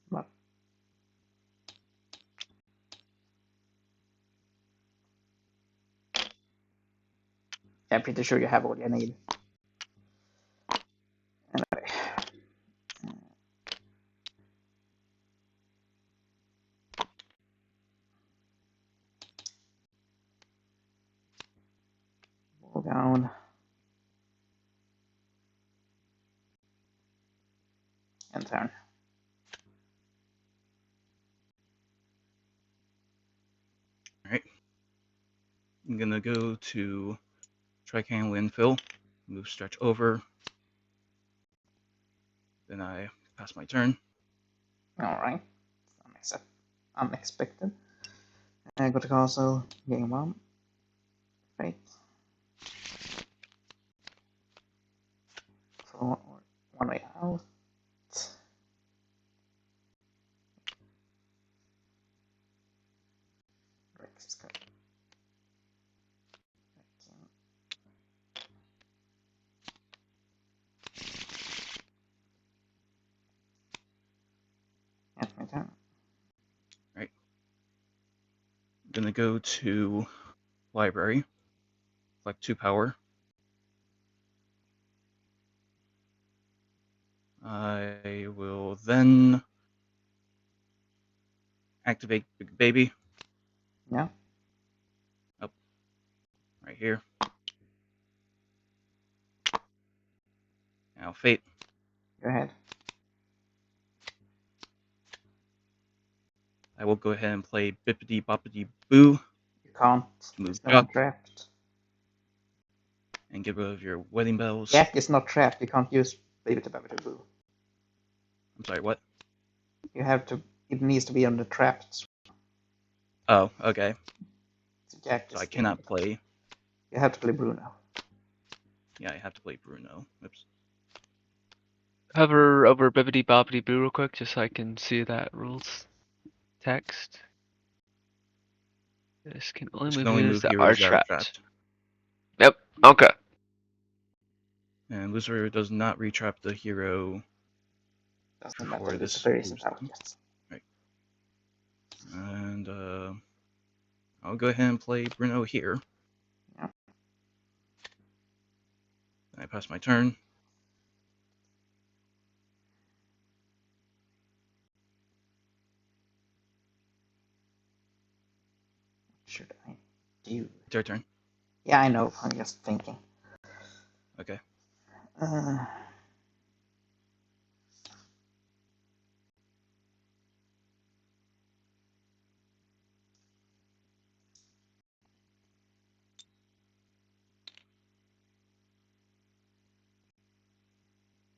But I'm pretty sure you have all you need. Anyway. Roll down. And turn. Alright. I'm gonna go to Tricanal Infill, move Stretch over. Then I pass my turn. Alright. Unexpected. I go to castle, gain 1. Fate. for one way out. Rex is going back in. And my turn. Right. I'm gonna go to library, collect 2 power. I will then activate Big Baby. Yeah. Up right here. Now Fate. Go ahead. I will go ahead and play Bippity Boppity Boo You can't. to move There's no one Jock trapped. and get rid of your wedding bells. Jack is not trapped. You can't use Baby to Baby to Boo. I'm sorry, what? You have to. It needs to be on the trapped. Oh, okay. So Jack So is I cannot play. You have to play Bruno. Yeah, I have to play Bruno. Oops. Hover over Bibbidi Bobbidi Boo real quick, just so I can see that rules text. This can only This move can only heroes move that are heroes that are trapped. trapped. Yep. Okay. And Lucifer does not retrap the hero Doesn't before matter. this Lucifer isn't moves out them. yet. Right. And I'll go ahead and play Bruno here. Yeah. I pass my turn. What should I do? It's your turn. Yeah, I know. I'm just thinking. Okay. Uh,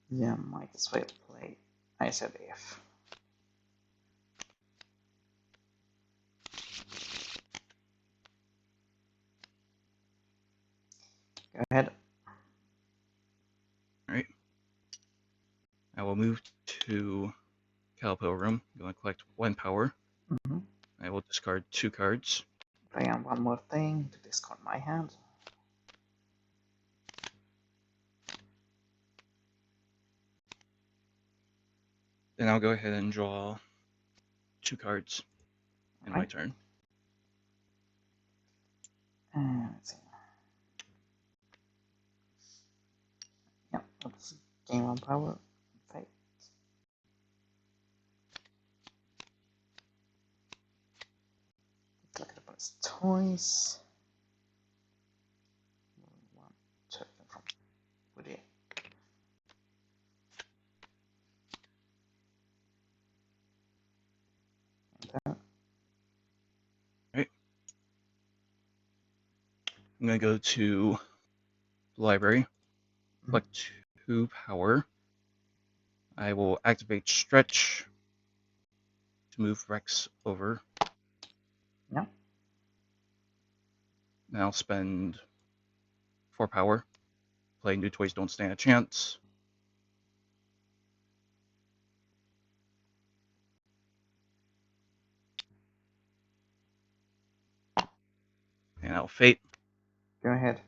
yeah, might as well play. I said if. Go ahead. Alright. I will move to Calipo room. I'm going to collect 1 power. Mm-hmm. I will discard 2 cards. Play on one more thing to discard my hand. Then I'll go ahead and draw 2 cards in my Right. turn. Let's see. Yeah, let's gain 1 power. Fate. Collect upon his toys. One token from Woody. And then Alright. I'm going to go to the library. Collect 2 power. I will activate Stretch to move Rex over. Yeah. Then I'll spend 4 power. Play New Toys Don't Stand a Chance. And I'll Fate. Go ahead.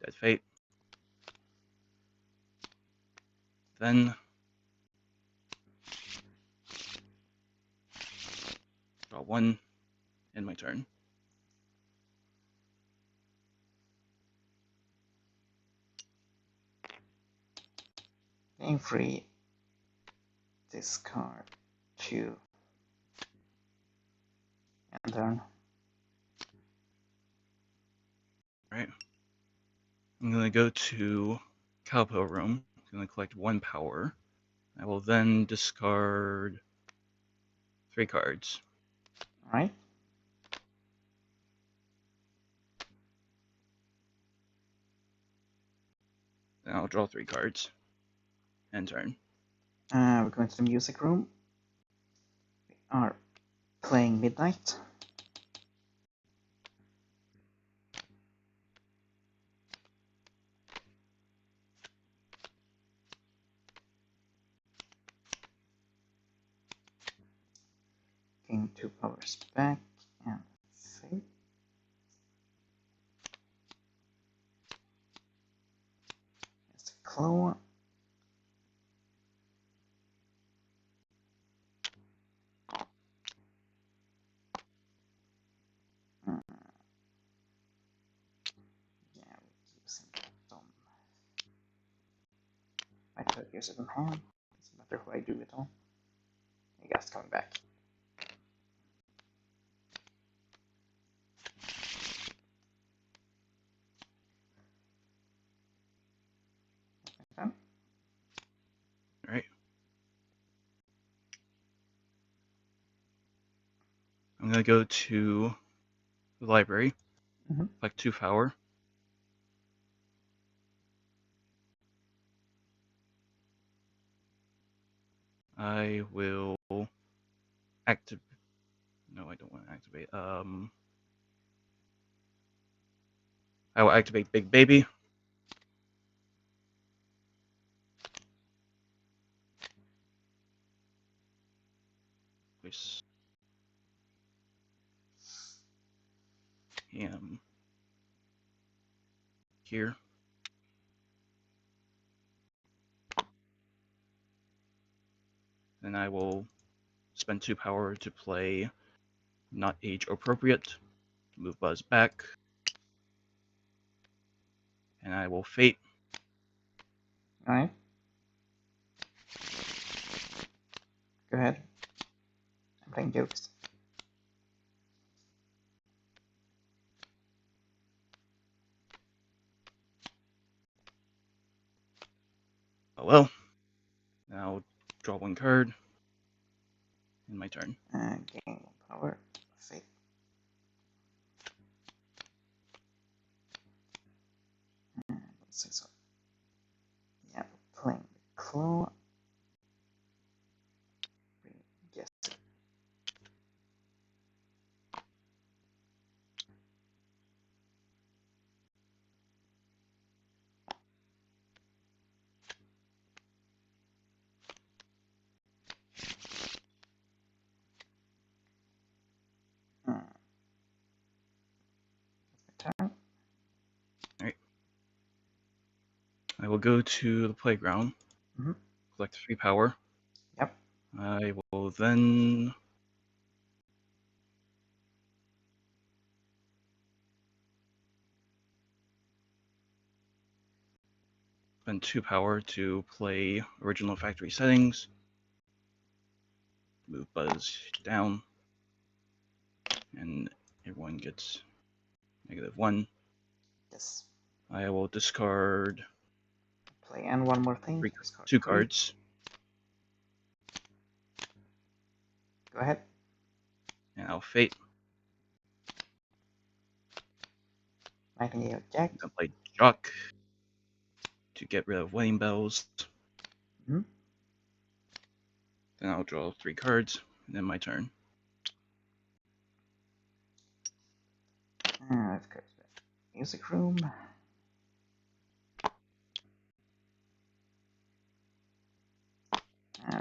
Dead Fate. Then draw 1 in my turn. Game free. Discard 2. And turn. Right. I'm going to go to Calpo room. I'm going to collect 1 power. I will then discard 3 cards. Alright. Then I'll draw 3 cards. End turn. We're going to the music room. We are playing Midnight. bring 2 powers back and fate. Here's the claw. Yeah, we're using that on. I could use it in hand. Doesn't matter who I do it on. You guys coming back. Okay. Alright. I'm gonna go to the library, collect 2 power. I will activate. No, I don't want to activate. I will activate Big Baby. Place him here. Then I will spend 2 power to play Not Age Appropriate. Move Buzz back. And I will Fate. Alright. Go ahead. I'm playing jokes. Oh well. Now draw 1 card. In my turn. Gain 1 power. Fate. Let's see, so. Yeah, we're playing the claw. Yes. Turn. Alright. I will go to the playground. Collect 3 power. Yep. I will then spend 2 power to play original factory settings. Move Buzz down. And everyone gets -1. Yes. I will discard Play and one more thing. 2 cards. Go ahead. And I'll Fate. Nightingale Jack. I'll play Jock to get rid of wedding bells. Mm-hmm. Then I'll draw 3 cards, and then my turn. Let's go to the music room.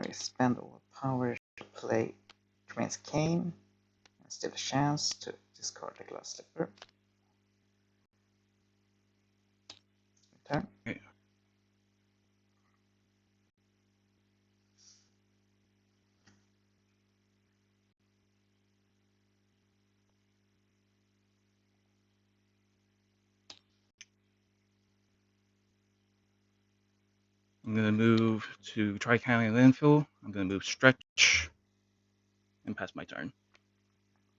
We spend all power to play Tremaine's Cane, and still a chance to discard the glass slipper. Turn. Okay. I'm going to move to Tri-County Landfill. I'm going to move Stretch and pass my turn.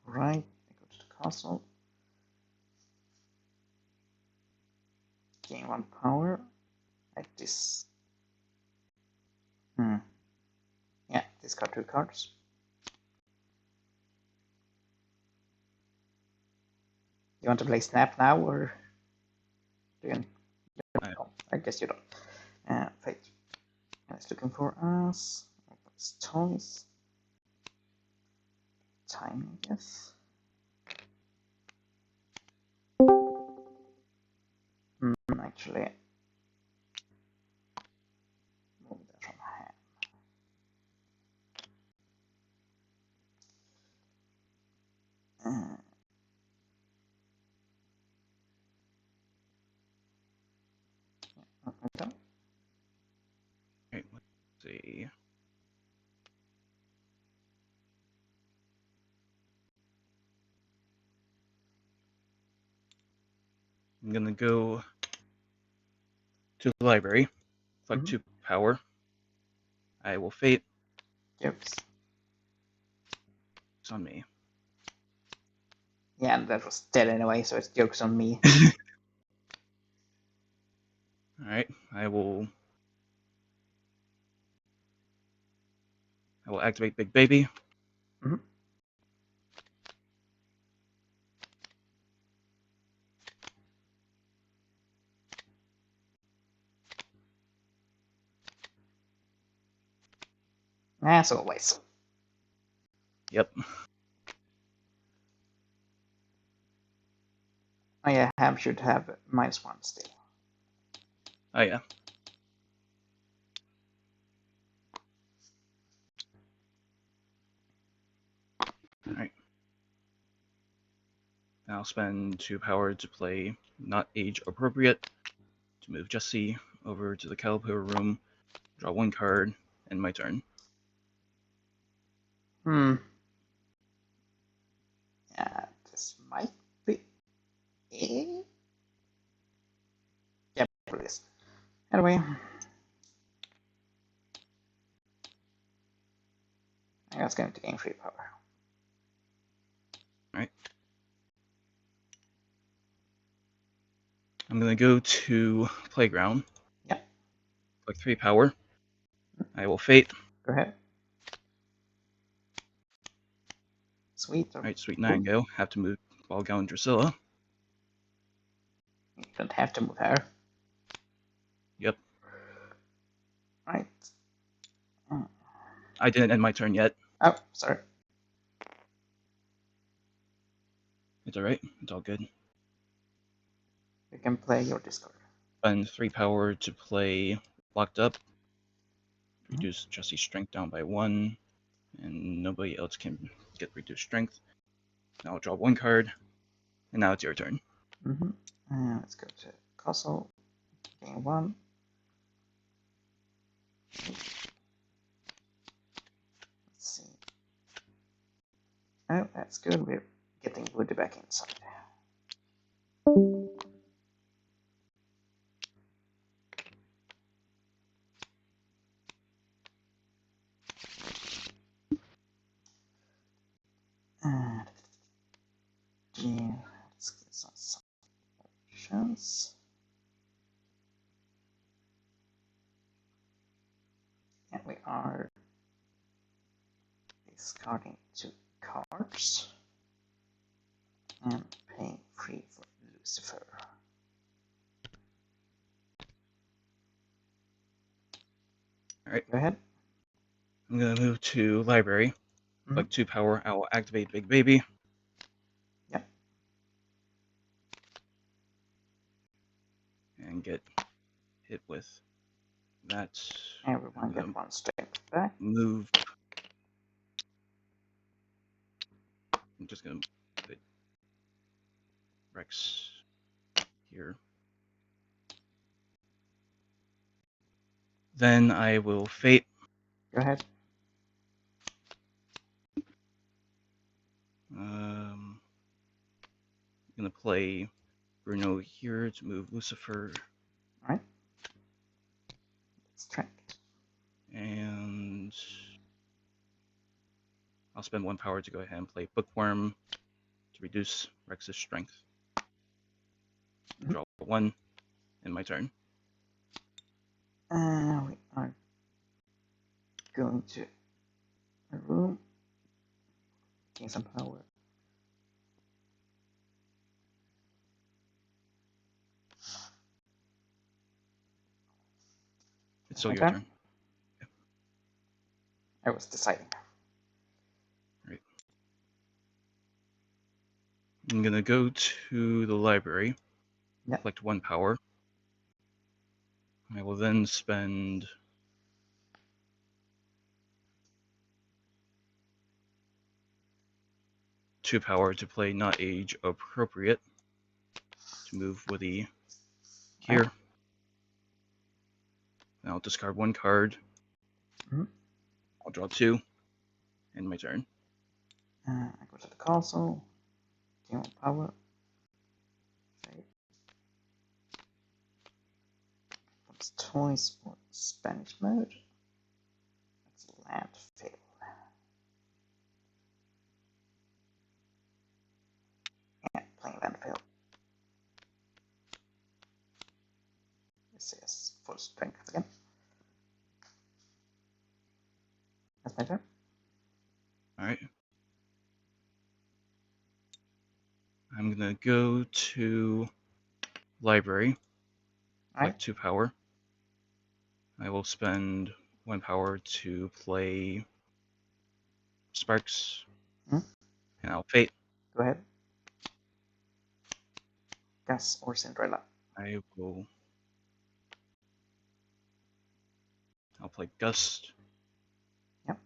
Right, I go to the castle. Gain 1 power. Like this. Yeah, discard 2 cards. You want to play Snap now, or do you? I guess you don't. Fate. It's looking for us. It's toys. Time, I guess. Actually, move that from hand. Okay. Right, let's see. I'm gonna go to the library, collect 2 power. I will fate. Jokes. It's on me. Yeah, and that was dead anyway, so it's jokes on me. Alright, I will activate Big Baby. Mhm. As always. Yep. Oh yeah, Ham should have -1 still. Oh yeah. Alright. I'll spend 2 power to play not age appropriate to move Jesse over to the Caliper room, draw 1 card, and my turn. Yeah, this might be it. Yeah, please. Anyway, I was going to gain 3 power. Alright. I'm gonna go to Playground. Yeah. Collect 3 power. I will fate. Go ahead. Sweet. Alright, Sweet 9 go. Have to move Ballgown and Drusilla. You don't have to move her. Yep. Right. I didn't end my turn yet. Oh, sorry. It's alright. It's all good. You can play your discard. Spend 3 power to play Locked Up. Reduce Jesse's strength down by 1. And nobody else can get reduced strength. Now I'll draw 1 card. And now it's your turn. Let's go to Castle. Gain 1. Let's see. Oh, that's good. We're getting Woody back inside. And yeah, let's get some options. And we are discarding 2 cards and paying 3 for Lucifer. Alright. Go ahead. I'm gonna move to Library. Like 2 power, I will activate Big Baby. Yep. And get hit with that. Everyone get 1 strength back. Move. I'm just gonna put Rex here. Then I will fate. Go ahead. I'm gonna play Bruno here to move Lucifer. Alright. Strength. And I'll spend 1 power to go ahead and play Bookworm to reduce Rex's strength. Draw 1 in my turn. We are going to a room. Gain some power. It's still My your turn. I was deciding. Right. I'm gonna go to the library. Yep. Collect 1 power. I will then spend two power to play not age appropriate to move Woody here. And I'll discard one card. Mhm. I'll draw 2. End my turn. I go to the castle. Gain 1 power. Save. What's toys for Spanish mode? That's landfill. Yeah, playing landfill. This is full strength again. That's my turn. Alright. I'm gonna go to library, Alright. collect 2 power. I will spend 1 power to play Sparks, Hmm? and I'll Fate. Go ahead. Gus or Cinderella. I'll play Gust. Yep.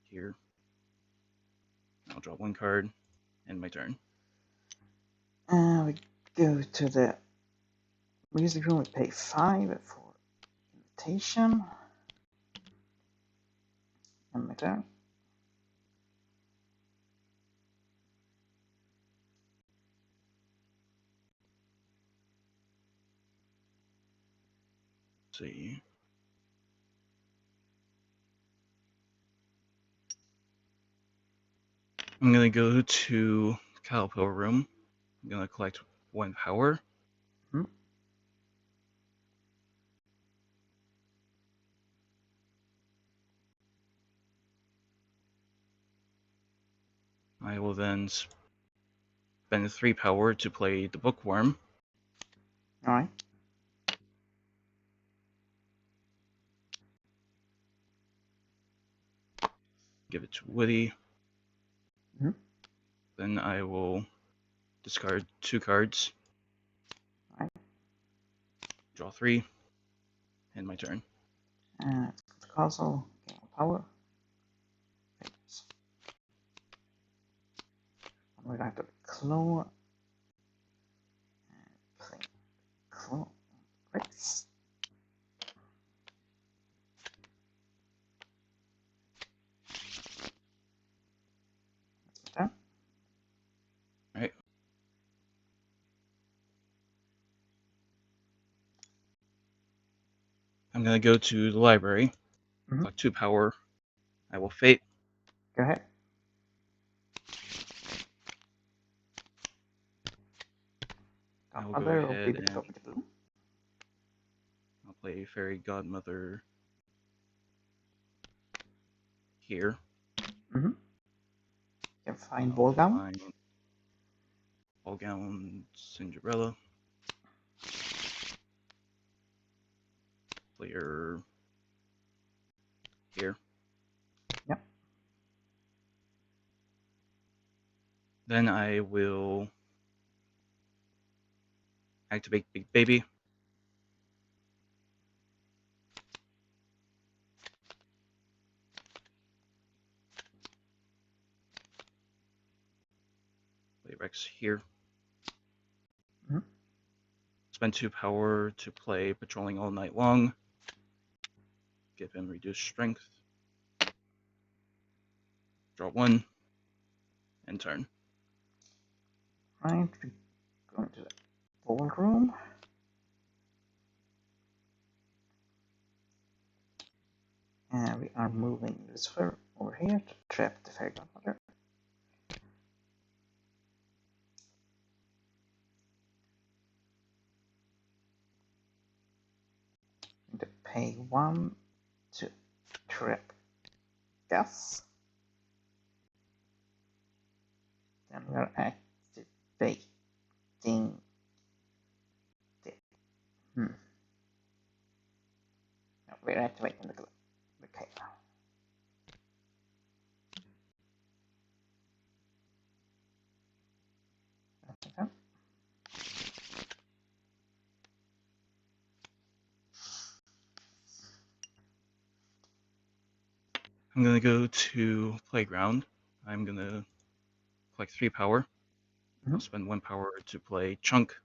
Here. I'll draw 1 card. End my turn. We go to the music room. We pay 5 for invitation. And my turn. Let's see. I'm gonna go to Caterpillar room. I'm gonna collect 1 power. Hmm? I will then spend 3 power to play the Bookworm. Alright. Give it to Woody. Hmm? Then I will discard 2 cards. Alright. Draw 3. End my turn. Let's go to the castle. Gain 1 power. Thanks. We're going to claw. Play claw. Grace. That's my turn. Alright. I'm gonna go to the library. Mhm. Collect 2 power. I will Fate. Go ahead. I will go Godmother or ahead Baby and Baby Blue. I'll play Fairy Godmother here. Mm-hmm. You can find I'll Ball Gown. find Ball Gown Cinderella. Player here. Yep. Then I will activate Big Baby. Play Rex here. Mhm. Spend 2 power to play Patrolling All Night Long. Give him reduced strength. Draw 1. End turn. Right. We go into the ballroom. And we are moving Lucifer over here to trap the Fairy Godmother. Going to pay 1 to trap Gus. Then we are activating the. No, we're activating the cave. Okay. I'm gonna go to Playground. I'm gonna collect 3 power. I'll Mhm. spend 1 power to play Chunk.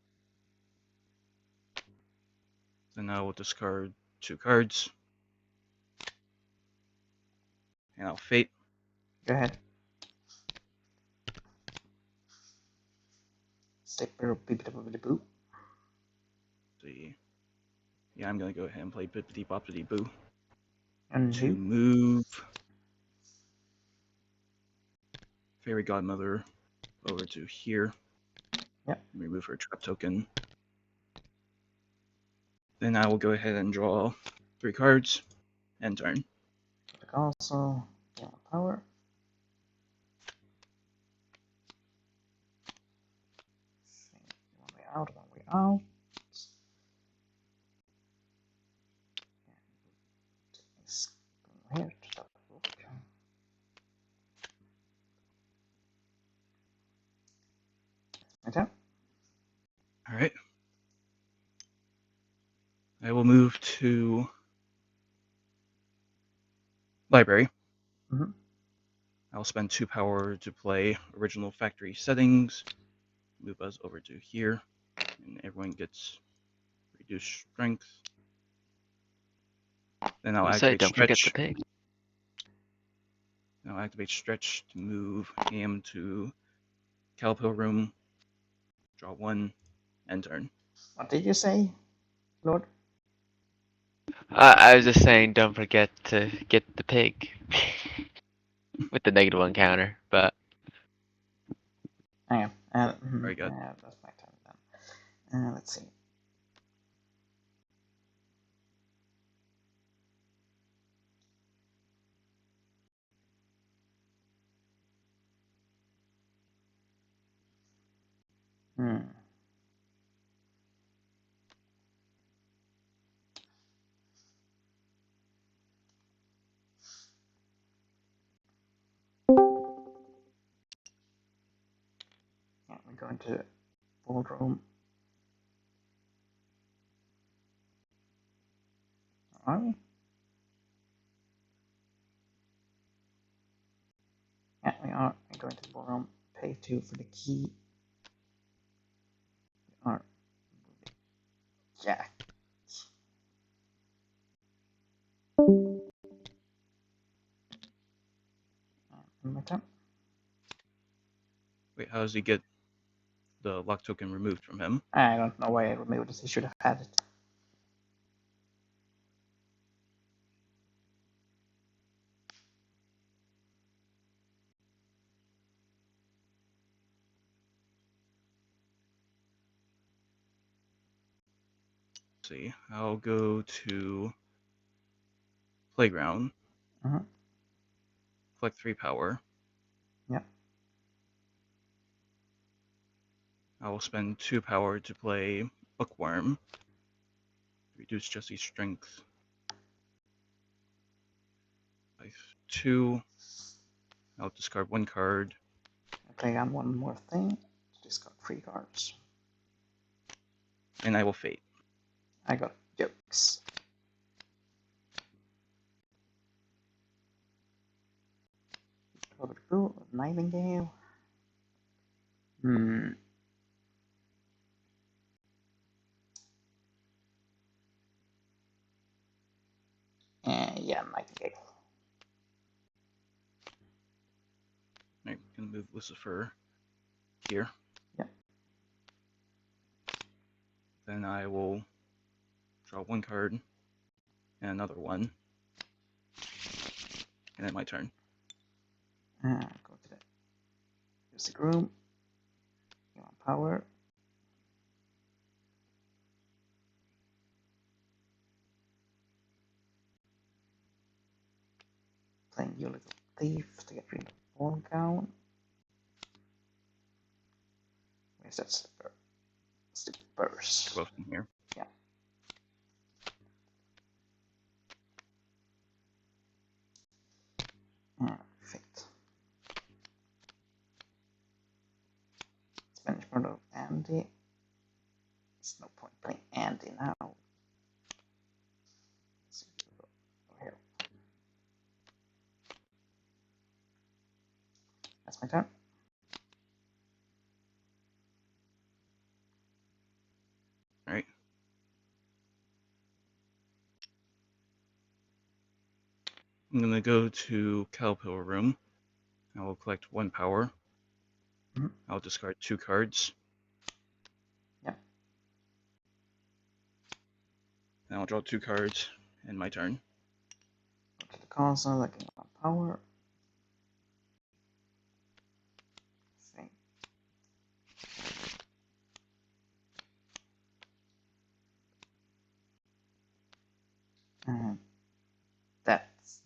Then I will discard 2 cards. And I'll fate. Go ahead. Stipper boo. See. Yeah, I'm gonna go ahead and play Bippity Boppity Boo And to who? move Fairy Godmother over to here. Yep. Remove her trap token. Then I will go ahead and draw 3 cards. End turn. The castle. Gain 1 power. One way out, one way out. It's going here to stop the book. My turn. Alright. I will move to library. Mm-hmm. I'll spend 2 power to play original factory settings. Move us over to here. And everyone gets reduced strength. Then I'll You say activate don't forget the stretch. pig. I'll activate stretch to move him to Calpil room. Draw 1. End turn. What did you say, Lord? I was just saying don't forget to get the pig. With the -1 counter, but Hang on. Very good. That's my turn then. Let's see. Hmm. Yeah, we're going to ballroom. Are we? Yeah, we are. We're going to the ballroom. Pay 2 for the key. We are. Yeah. My turn. Wait, how does he get the lock token removed from him? I don't know why I removed this. He should have had it. Let's see, I'll go to playground. Mm-hmm. Collect 3 power. Yep. I will spend 2 power to play Bookworm. Reduce Jesse's strength by 2. I'll discard 1 card. I play on one more thing. Discard 3 cards. And I will fate. I got jokes. Over to Nightingale. Hmm. Yeah, Nightingale. I'm gonna move Lucifer here. Yep. Then I will draw 1 card and another one. And then my turn. Go to the music room. Gain 1 power. Playing You Little Thief to get rid of Ball Gown. Where's that slipper? Slippers. They're both in here. Yeah. Perfect. Spanish model Andy. There's no point playing Andy now. Let's see if we go over here. That's my turn. Alright. I'm gonna go to Caterpillar Room. I will collect 1 power. Mhm. I'll discard 2 cards. Yeah. Then I'll draw 2 cards in my turn. Go to the console, I gain 1 power. Thing. And that's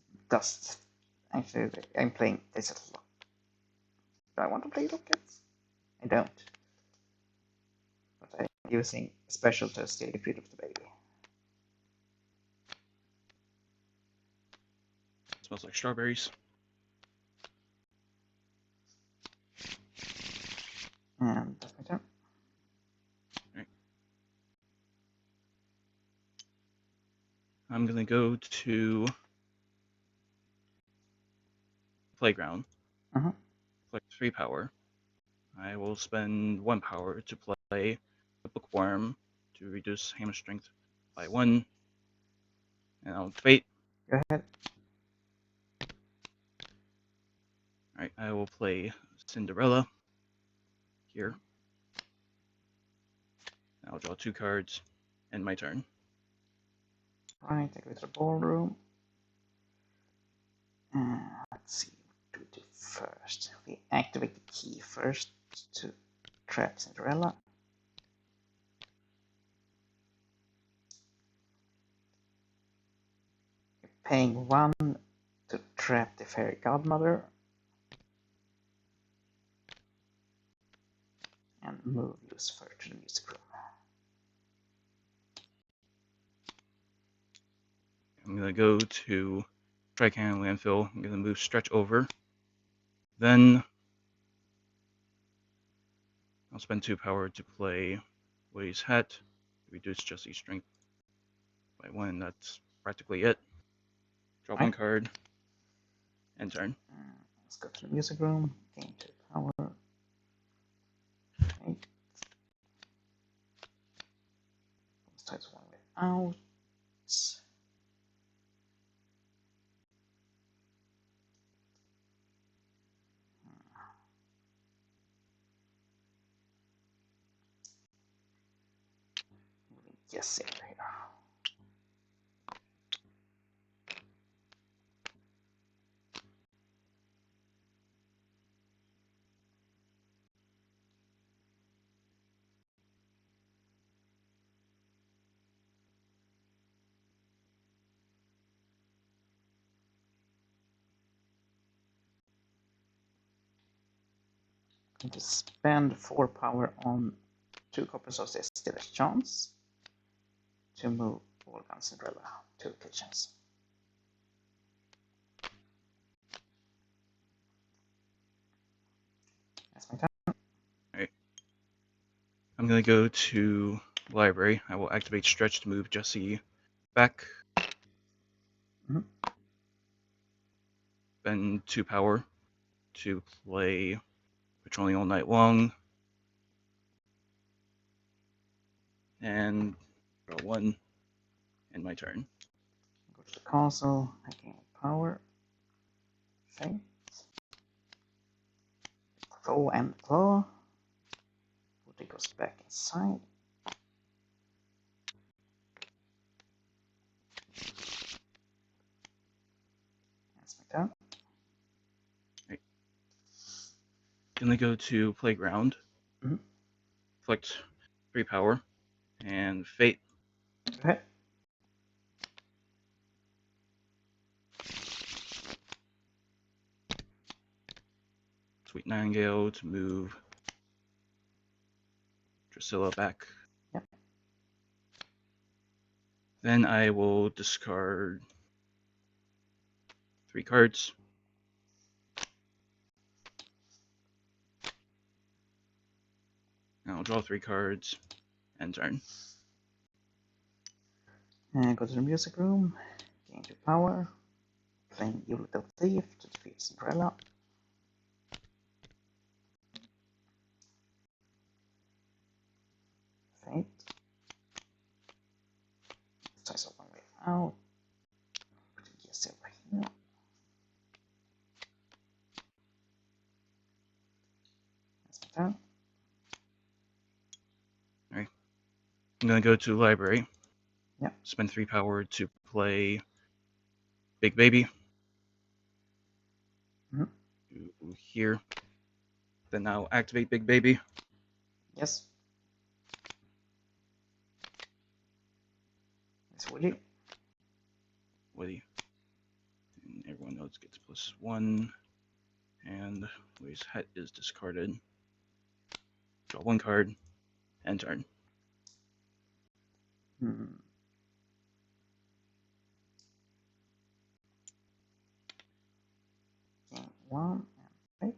actually I'm playing this a lot. Do I want to play rockets? I don't. But I'm using special to steal the freedom of the baby. Smells like strawberries. And that's my turn. Right. I'm gonna go to Playground. Uh-huh. Collect 3 power. I will spend 1 power to play the Bookworm to reduce hammer strength by 1. And I'll fate. Go ahead. Alright, I will play Cinderella here. I'll draw 2 cards in my turn. Right, I go to the ballroom. Let's see what we do first. We activate the key first to trap Cinderella. We're paying 1 to trap the fairy godmother. And move Lucifer to the music room. I'm gonna go to Tricannon Landfill. I'm gonna move Stretch over. Then I'll spend 2 power to play Woody's Hat to reduce Jesse's strength by 1. That's practically it. Draw 1 card. End turn. Let's go to the music room. Gain 2 power. Okay. Let's type 1 way out. Yes, over here. I'm going to spend 4 power on 2 copies of the Steelers Chance to move Wolfgang Cinderella to kitchens. That's my turn. Alright. I'm gonna go to Library. I will activate Stretch to move Jesse back. Mhm. Spend 2 power to play Patrolling All Night Long. And draw 1 in my turn. Go to the console. I gain power. Okay. Claw and claw. Woody goes back inside. That's my turn. Gonna go to Playground. Mhm. Collect 3 power. And Fate. Go ahead. Sweet Nightingale to move Drusilla back. Yep. Then I will discard 3 cards. And I'll draw 3 cards. End turn. And go to the music room. Gain 2 power. Playing You Little Thief to defeat Cinderella. Fate. Size of 1 way out. Put Jesse over here. turn. Alright. I'm gonna go to the library. Yeah. Spend 3 power to play Big Baby. Mhm. Here. Then I'll activate Big Baby. Yes. It's Woody. Woody. And everyone else gets +1. And Woody's hat is discarded. Draw 1 card. End turn. Hmm. Gain 1 and 8.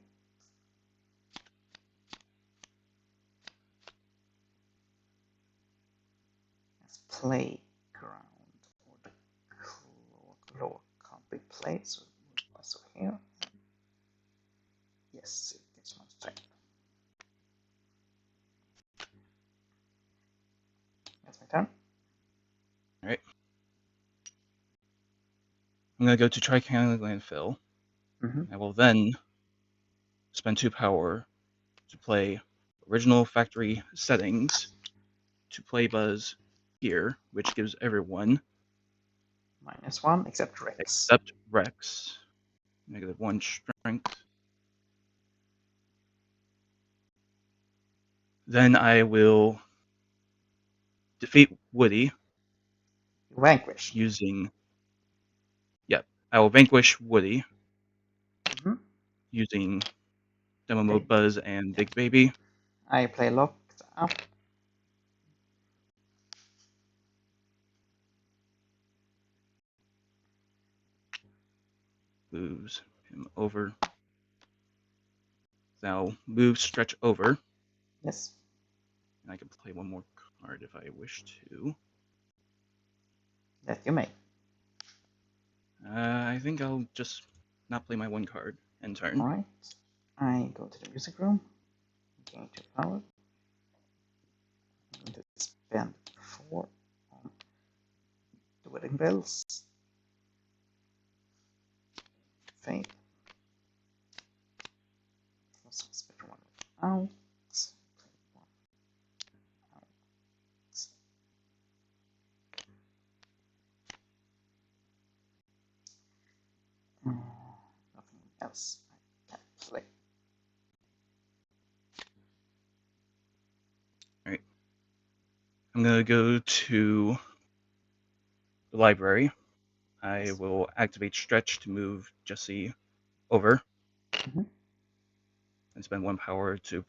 Let's playground. Or the clock can't be played, so also here. Yes, it gets 1 strength. That's my turn. Alright. I'm gonna go to Tri-County Landfill. Mm-hmm. I will then spend 2 power to play original factory settings to play Buzz here, which gives everyone -1 except Rex. except Rex -1 strength. Then I will defeat Woody Vanquish. using. Yep, I will vanquish Woody Mm-hmm. using Demo Okay. Mode Buzz and Big Baby. I play locked up. Moves him over. Now move Stretch over. Yes. And I can play 1 more card if I wish to. That you may. I think I'll just not play my 1 card. End turn. Alright. I go to the music room. Gain 2 power. I'm going to spend 4 on the wedding bells. Fade. Also spend 1 out. Play 1 out. Nothing else I can play. Alright. I'm gonna go to the library. I will activate Stretch to move Jesse over. Mhm. And spend 1 power to.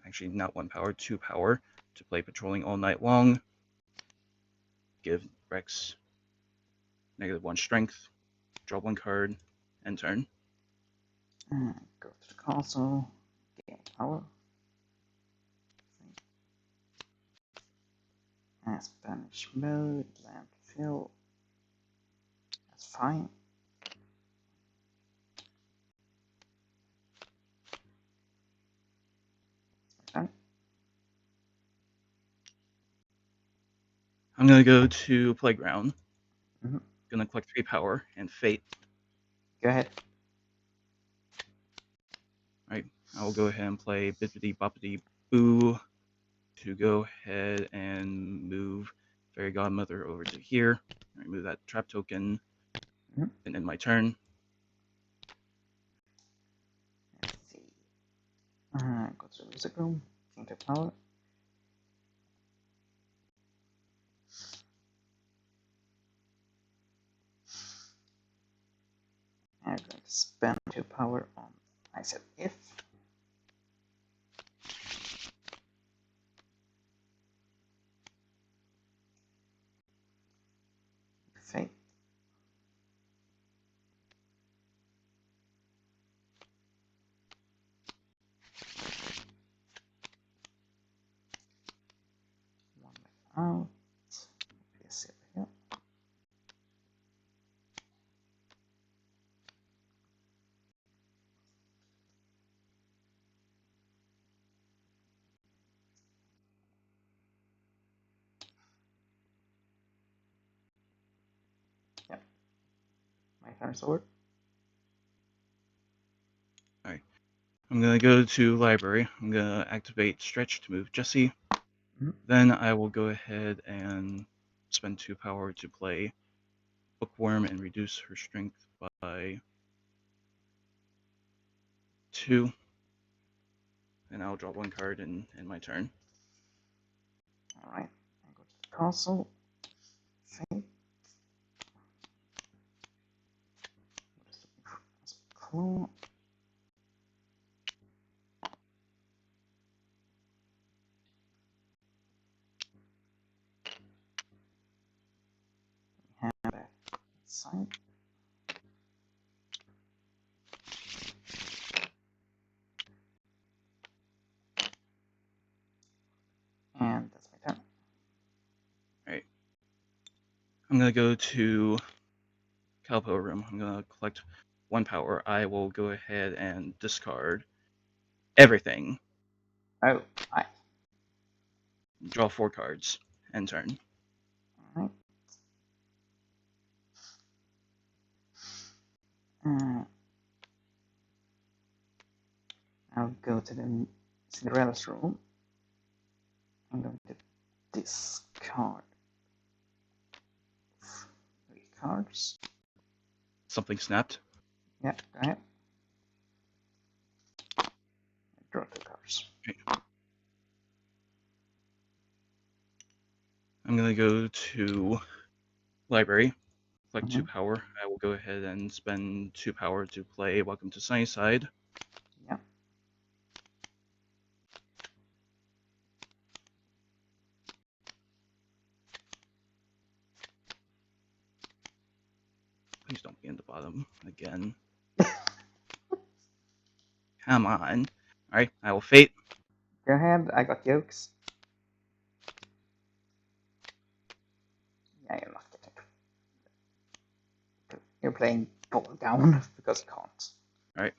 Actually, not 1 power, 2 power to play Patrolling All Night Long. Give Rex -1 strength. Draw 1 card. End turn. Go to the castle. Gain power. Spanish mode. Landfill. That's fine. Okay. I'm gonna go to Playground. Mhm. Gonna collect 3 power and Fate. Go ahead. Right. I will go ahead and play Bippity Boppity Boo to go ahead and move Fairy Godmother over to here. Remove that trap token. Mhm. And end my turn. Let's see. Go to the music room. Gain 2 power. I'm going to spend 2 power on, I said if. Fate. One out. HTSirohn here. Yep. My turn is over. I'm gonna go to library. I'm gonna activate stretch to move Jessie. Mhm. Then I will go ahead and spend 2 power to play Bookworm and reduce her strength by 2. And I'll draw 1 card in my turn. Alright, I go to the castle. Fate. Just looking for a claw. Hand back inside. And that's my turn. Alright. I'm gonna go to Calpo room. I'm gonna collect 1 power. I will go ahead and discard everything. Oh, hi. Draw 4 cards. End turn. Alright. Uh, I'll go to the Cinderella's room. I'm going to discard 3 cards. Something snapped. Yeah, go ahead. Draw 2 cards. I'm gonna go to library. Collect 2 Mhm. power. I will go ahead and spend 2 power to play Welcome to Sunnyside. Yeah. Please don't be in the bottom again. Come on. Alright, I will fate. Go ahead, I got jokes. Yeah, you're not getting it. You're playing ball down because you can't. Alright.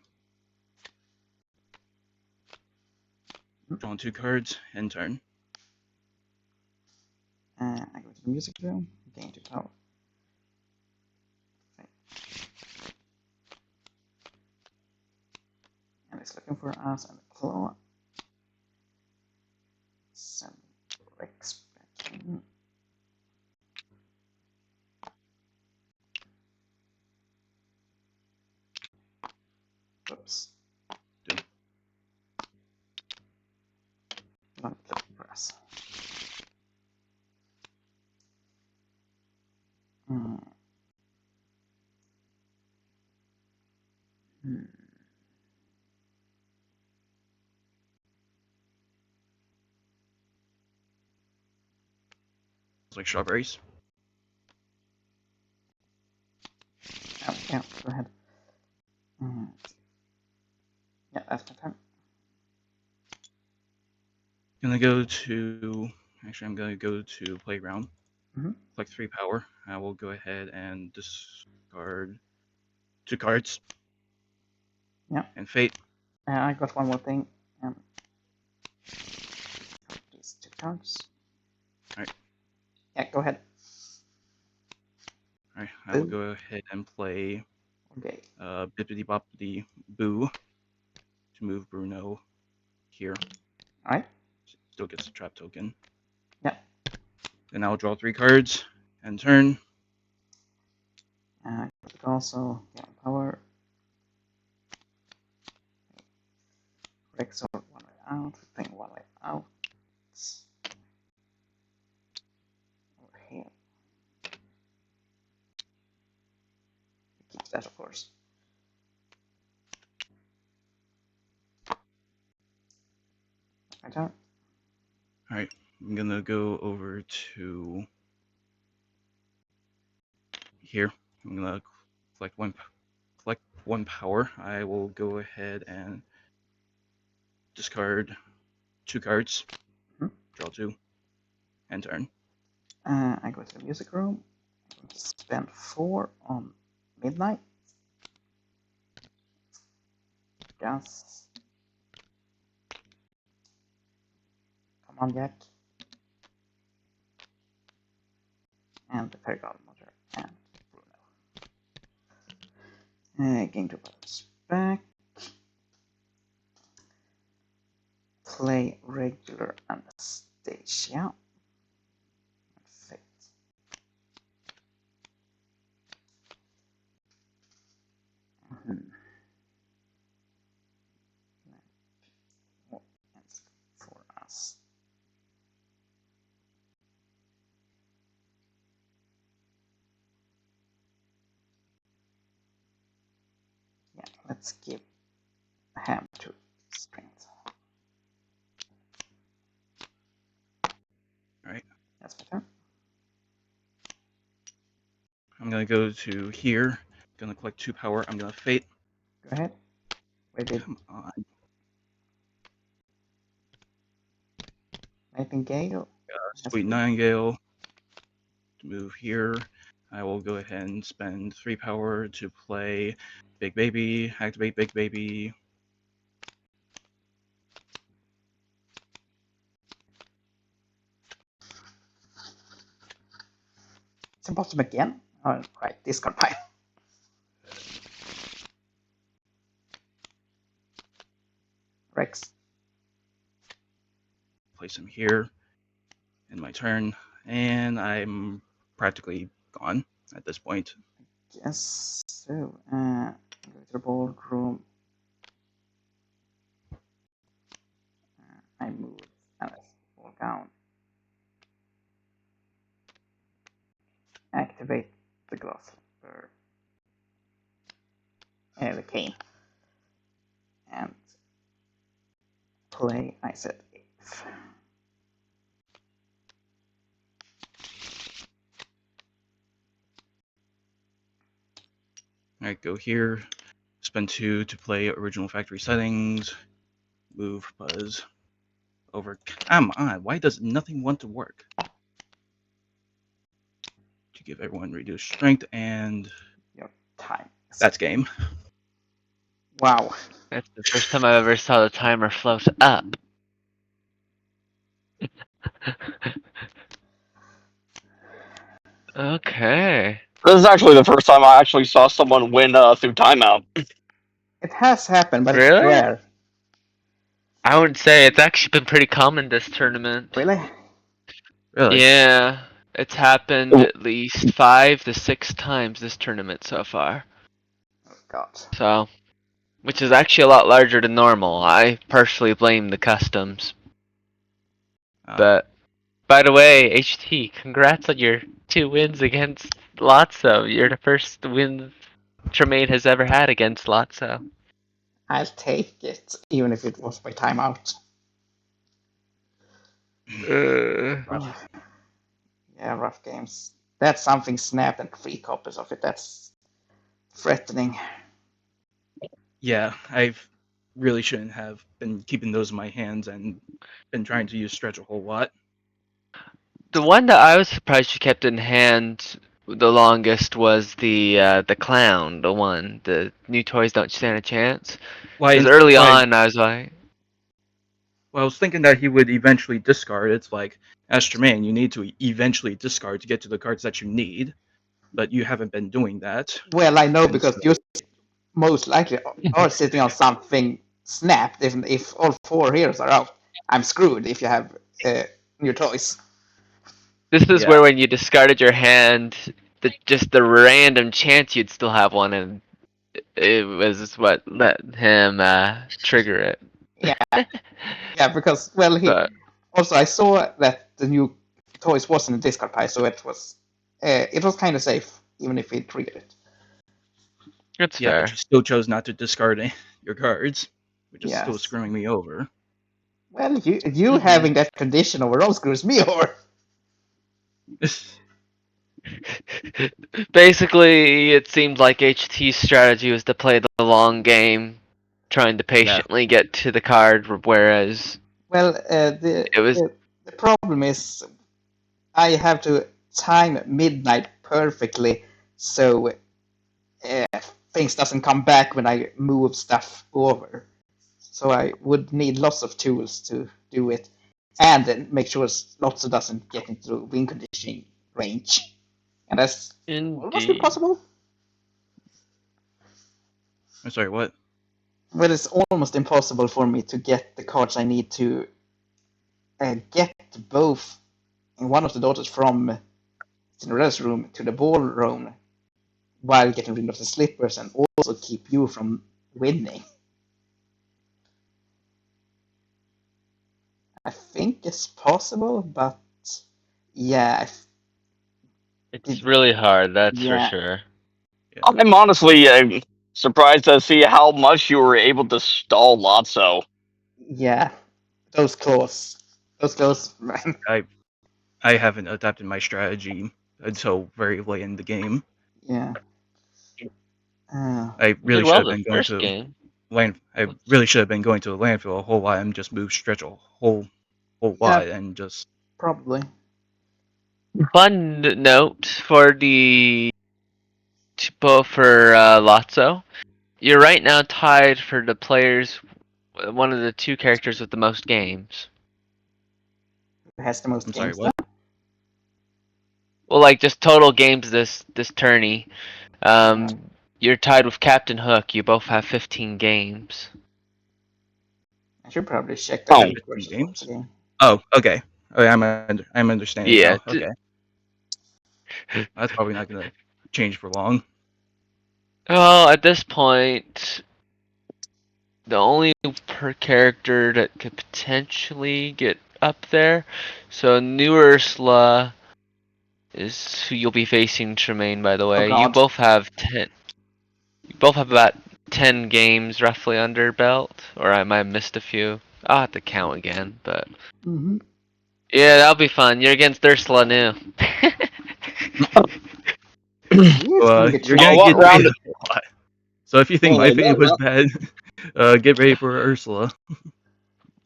Drawing 2 cards. End turn. I go to the music room, gain 2 power. And it's looking for us and a claw. Send Rex back in. Oops. Do. Not looking for us. Hmm. Hmm. It's like strawberries. Oh, yeah, go ahead. Hmm. Yeah, that's my turn. Gonna go to. Actually, I'm gonna go to playground. Mhm. Collect 3 power. I will go ahead and discard 2 cards. Yeah. And fate. I got one more thing. These 2 cards. Alright. Yeah, go ahead. Alright, I will go ahead and play Okay. Bippity Boppity Boo to move Bruno here. Alright. Still gets a trap token. Yeah. Then I'll draw 3 cards. End turn. But also, yeah, power. Rex one way out, thing one way out. Over here. Keep that, of course. My turn. Alright, I'm gonna go over to here. I'm gonna collect one power. I will go ahead and discard 2 cards. Mhm. Draw 2. End turn. I go to the music room. I'm going to spend 4 on midnight. Yes. Come on, Jack. And the fairy godmother and Bruno. Gain 2 buttons back. Anastasia. Fate. For us. Yeah, let's give ham to strength. Alright. That's better. I'm gonna go to here. Gonna collect 2 power. I'm gonna fate. Go ahead. Where did Come on. Nightingale? Sweet Nightingale. To move here. I will go ahead and spend 3 power to play Big Baby. Activate Big Baby. It's a bottom again. Oh, right, discard pile. Rex. Place him here in my turn. And I'm practically gone at this point. Yes. So, go to the ballroom. I move Alice fall down. Activate the glass slipper. The cane. And play I said if. Alright, go here. Spend 2 to play original factory settings. Move Buzz over. Come on, why does nothing want to work? To give everyone reduced strength, and Your time. that's game. Wow. That's the first time I ever saw the timer float up. Okay. This is actually the first time I actually saw someone win through timeout. It has happened, but it's Really? rare. I would say it's actually been pretty common this tournament. Really? Really? Yeah, it's happened at least 5 to 6 times this tournament so far. Oh god. So, which is actually a lot larger than normal. I personally blame the customs. But, by the way, HT, congrats on your 2 wins against Lotso. You're the first win Tremaine has ever had against Lotso. I'll take it, even if it was by timeout. Rough. Yeah, rough games. That's something Snap and 3 copies of it. That's threatening. Yeah, I really shouldn't have been keeping those in my hands and been trying to use stretch a whole lot. The one that I was surprised you kept in hand the longest was the clown, the one, the new toys don't stand a chance. Because early on I was like, well, I was thinking that he would eventually discard. It's like, as Tremaine, you need to eventually discard to get to the cards that you need, but you haven't been doing that. Well, I know And because so, you most likely are sitting on something snapped. If all 4 heroes are out, I'm screwed if you have new toys. this is yeah, where when you discarded your hand, just the random chance you'd still have one, and it was what let him trigger it. Yeah, yeah, because well, But also I saw that the new toys was in the discard pile, so it was kind of safe, even if he triggered it. it's yeah, but fair. you still chose not to discard your cards, which is still Yes. screwing me over. Well, you having that condition overall screws me over. Basically, it seemed like HT's strategy was to play the long game, trying to Yeah, patiently get to the card, whereas Well, it was the problem is I have to time midnight perfectly, so things doesn't come back when I move stuff over. So I would need lots of tools to do it, and then make sure Lotso doesn't get into win conditioning range, and that's almost indeed. impossible. I'm sorry, what? Well, it's almost impossible for me to get the cards I need to get both one of the daughters from Cinderella's room to the ballroom while getting rid of the slippers and also keep you from winning. I think it's possible, but yeah, It's really hard, that's for yeah, sure. I'm honestly surprised to see how much you were able to stall Lotso. yeah, those claws, man. I haven't adapted my strategy until very late in the game. Yeah. I You did really should well have the been going first to game. land. I really should have been going to the landfill a whole lot and just move stretch a whole Yeah, lot and just probably. Fun note for Lotso. You're right now tied for the players, one of the two characters with the most games. Who has the most I'm sorry, games now? what? Well, like just total games this tourney. Uh, You're tied with Captain Hook. You both have 15 games. I should probably check the Oh, 15 records once games? again. Oh, okay. Okay, I'm understanding Yeah. now. Okay. That's probably not gonna change for long. Well, at this point, the only per character that could potentially get up there. So New Ursula is who you'll be facing, Tremaine. By the Oh way, you god. both have 10. You both have about 10 games roughly under belt, or I might have missed a few. I'll have to count again, but Mm-hmm. yeah, that'll be fun. You're against Ursula now. It's gonna be You're oh, gonna tricky. what get round? faded a lot. So if you think my Oh, fate what was round? bad, get ready for Ursula.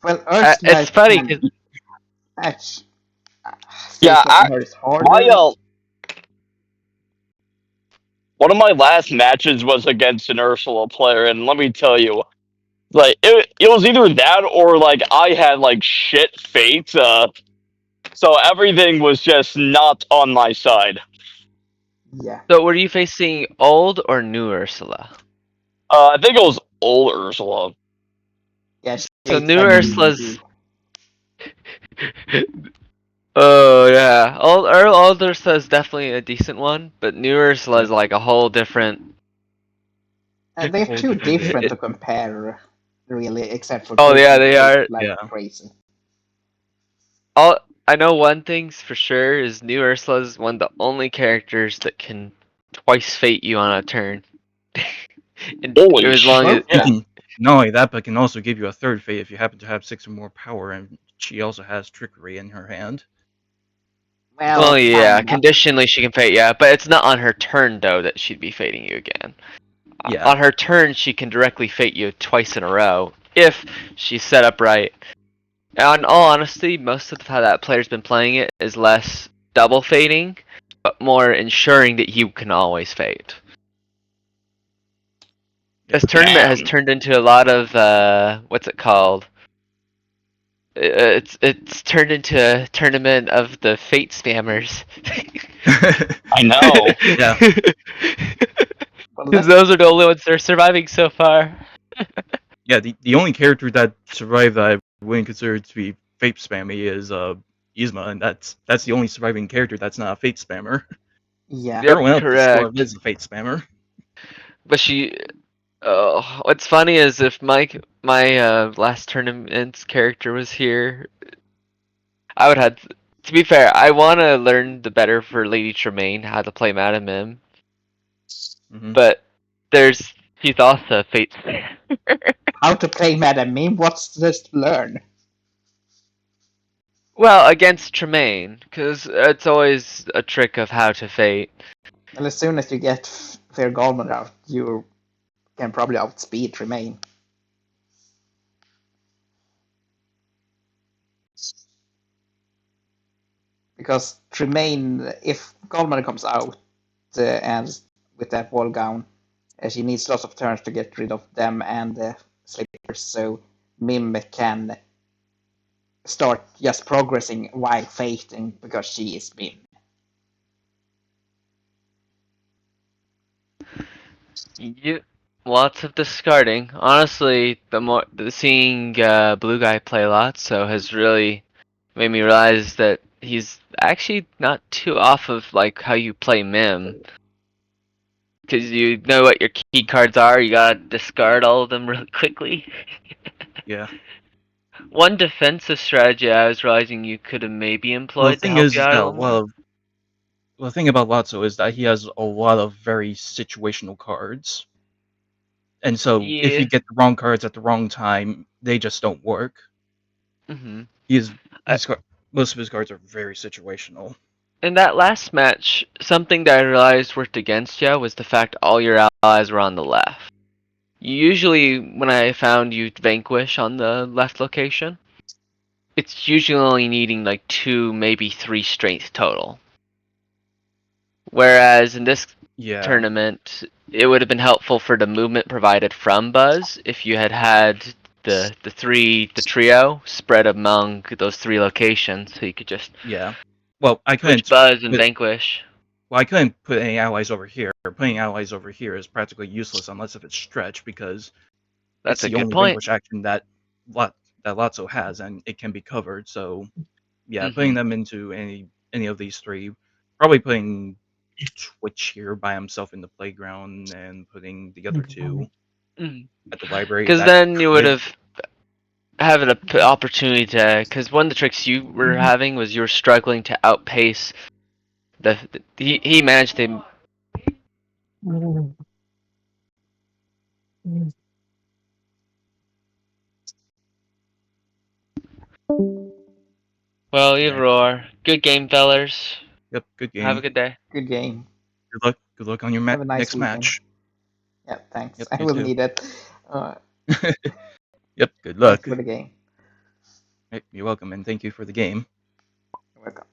Well, Ursula It's funny can 'cause actually Yeah, face making her is my harder. one of my last matches was against an Ursula player, and let me tell you, like it was either that or like I had like shit fate, so everything was just not on my side. Yeah. so were you facing old or new Ursula? I think it was old Ursula. Yeah, she So hates new everything you Ursula's. do. Oh yeah, old Ursula is definitely a decent one, but new Ursula is like a whole different. And they're Whole too different different beast. to compare, really, except for Oh yeah, taking they hit are. like Yeah. crazy. All I know one thing's for sure is new Ursula is one of the only characters that can twice fate you on a turn. And Holy as long as Well, shit! You can not only that, but can also give you a third fate if you happen to have 6 or more power, and she also has trickery in her hand. well, well, yeah, kinda. conditionally she can fate, yeah, but it's not on her turn though that she'd be fating you again. Yeah. On her turn, she can directly fate you twice in a row if she's set up right. And in all honesty, most of how that player's been playing it is less double fating, but more ensuring that you can always fate. Yeah. This tournament has Damn. turned into a lot of what's it called? It's turned into a tournament of the fate spammers. I know. Yeah. Well, Because that those are the only ones that are surviving so far. Yeah, the only character that survived that I wouldn't consider to be fate spammy is Yzma, and that's the only surviving character that's not a fate spammer. yeah. Yep, Everyone else sort of correct. is a fate spammer. But she, oh, what's funny is if my last tournament's character was here, I would have. To be fair, I want to learn the better for Lady Tremaine how to play Madam Mim, Hmm. but there's she's also a fate spammer. How to play Madam Mim? What's this to learn? Well, against Tremaine, because it's always a trick of how to fate. Well, as soon as you get Fair Goldman out, you can probably outspeed Tremaine. Because Tremaine, if Goldman comes out and with that wall gown, she needs lots of turns to get rid of them and the slippers, so Mim can start just progressing while fating because she is Mim. You, lots of discarding. Honestly, the seeing blue guy play lots so has really Made me realize that he's actually not too off of like how you play Mim. Because you know what your key cards are, you gotta discard all of them really quickly. Yeah. One defensive strategy I was realizing you could have maybe Well, the employed to thing help you is out that a a little lot more. of well, the thing about Lotso is that he has a lot of very situational cards, and so if you Yeah. get the wrong cards at the wrong time, they just don't work. hmm He is I, most of his cards are very situational. in that last match, something that I realized worked against you was the fact all your allies were on the left. Usually, when I found you vanquish on the left location, it's usually only needing like 2, maybe 3 strength total. Whereas in this Yeah, tournament, it would have been helpful for the movement provided from Buzz if you had had the trio spread among those 3 locations, so you could just yeah. Well, switch Buzz and Vanquish. I couldn't put any allies over here. Putting allies over here is practically useless unless if it's stretch because it's That's a the good only point. vanquish action that Lotso has, and it can be covered. So yeah, putting hmm them into any of these three, probably putting Twitch here by himself in the playground and putting the other two at the library. Because That then you would could, have had an opportunity to. Because one of the tricks you were having was you were struggling to outpace he managed to. Well, yeah. either or. Good game, fellers. Yep, good Have a game. good day. Good game. Good luck. Good luck on your Have a nice next weekend. match. Yeah, thanks. Yep, I you will too. need it. Uh, Yep, good Thanks luck. for the game. Yep, you're welcome, and thank you for the game. You're welcome.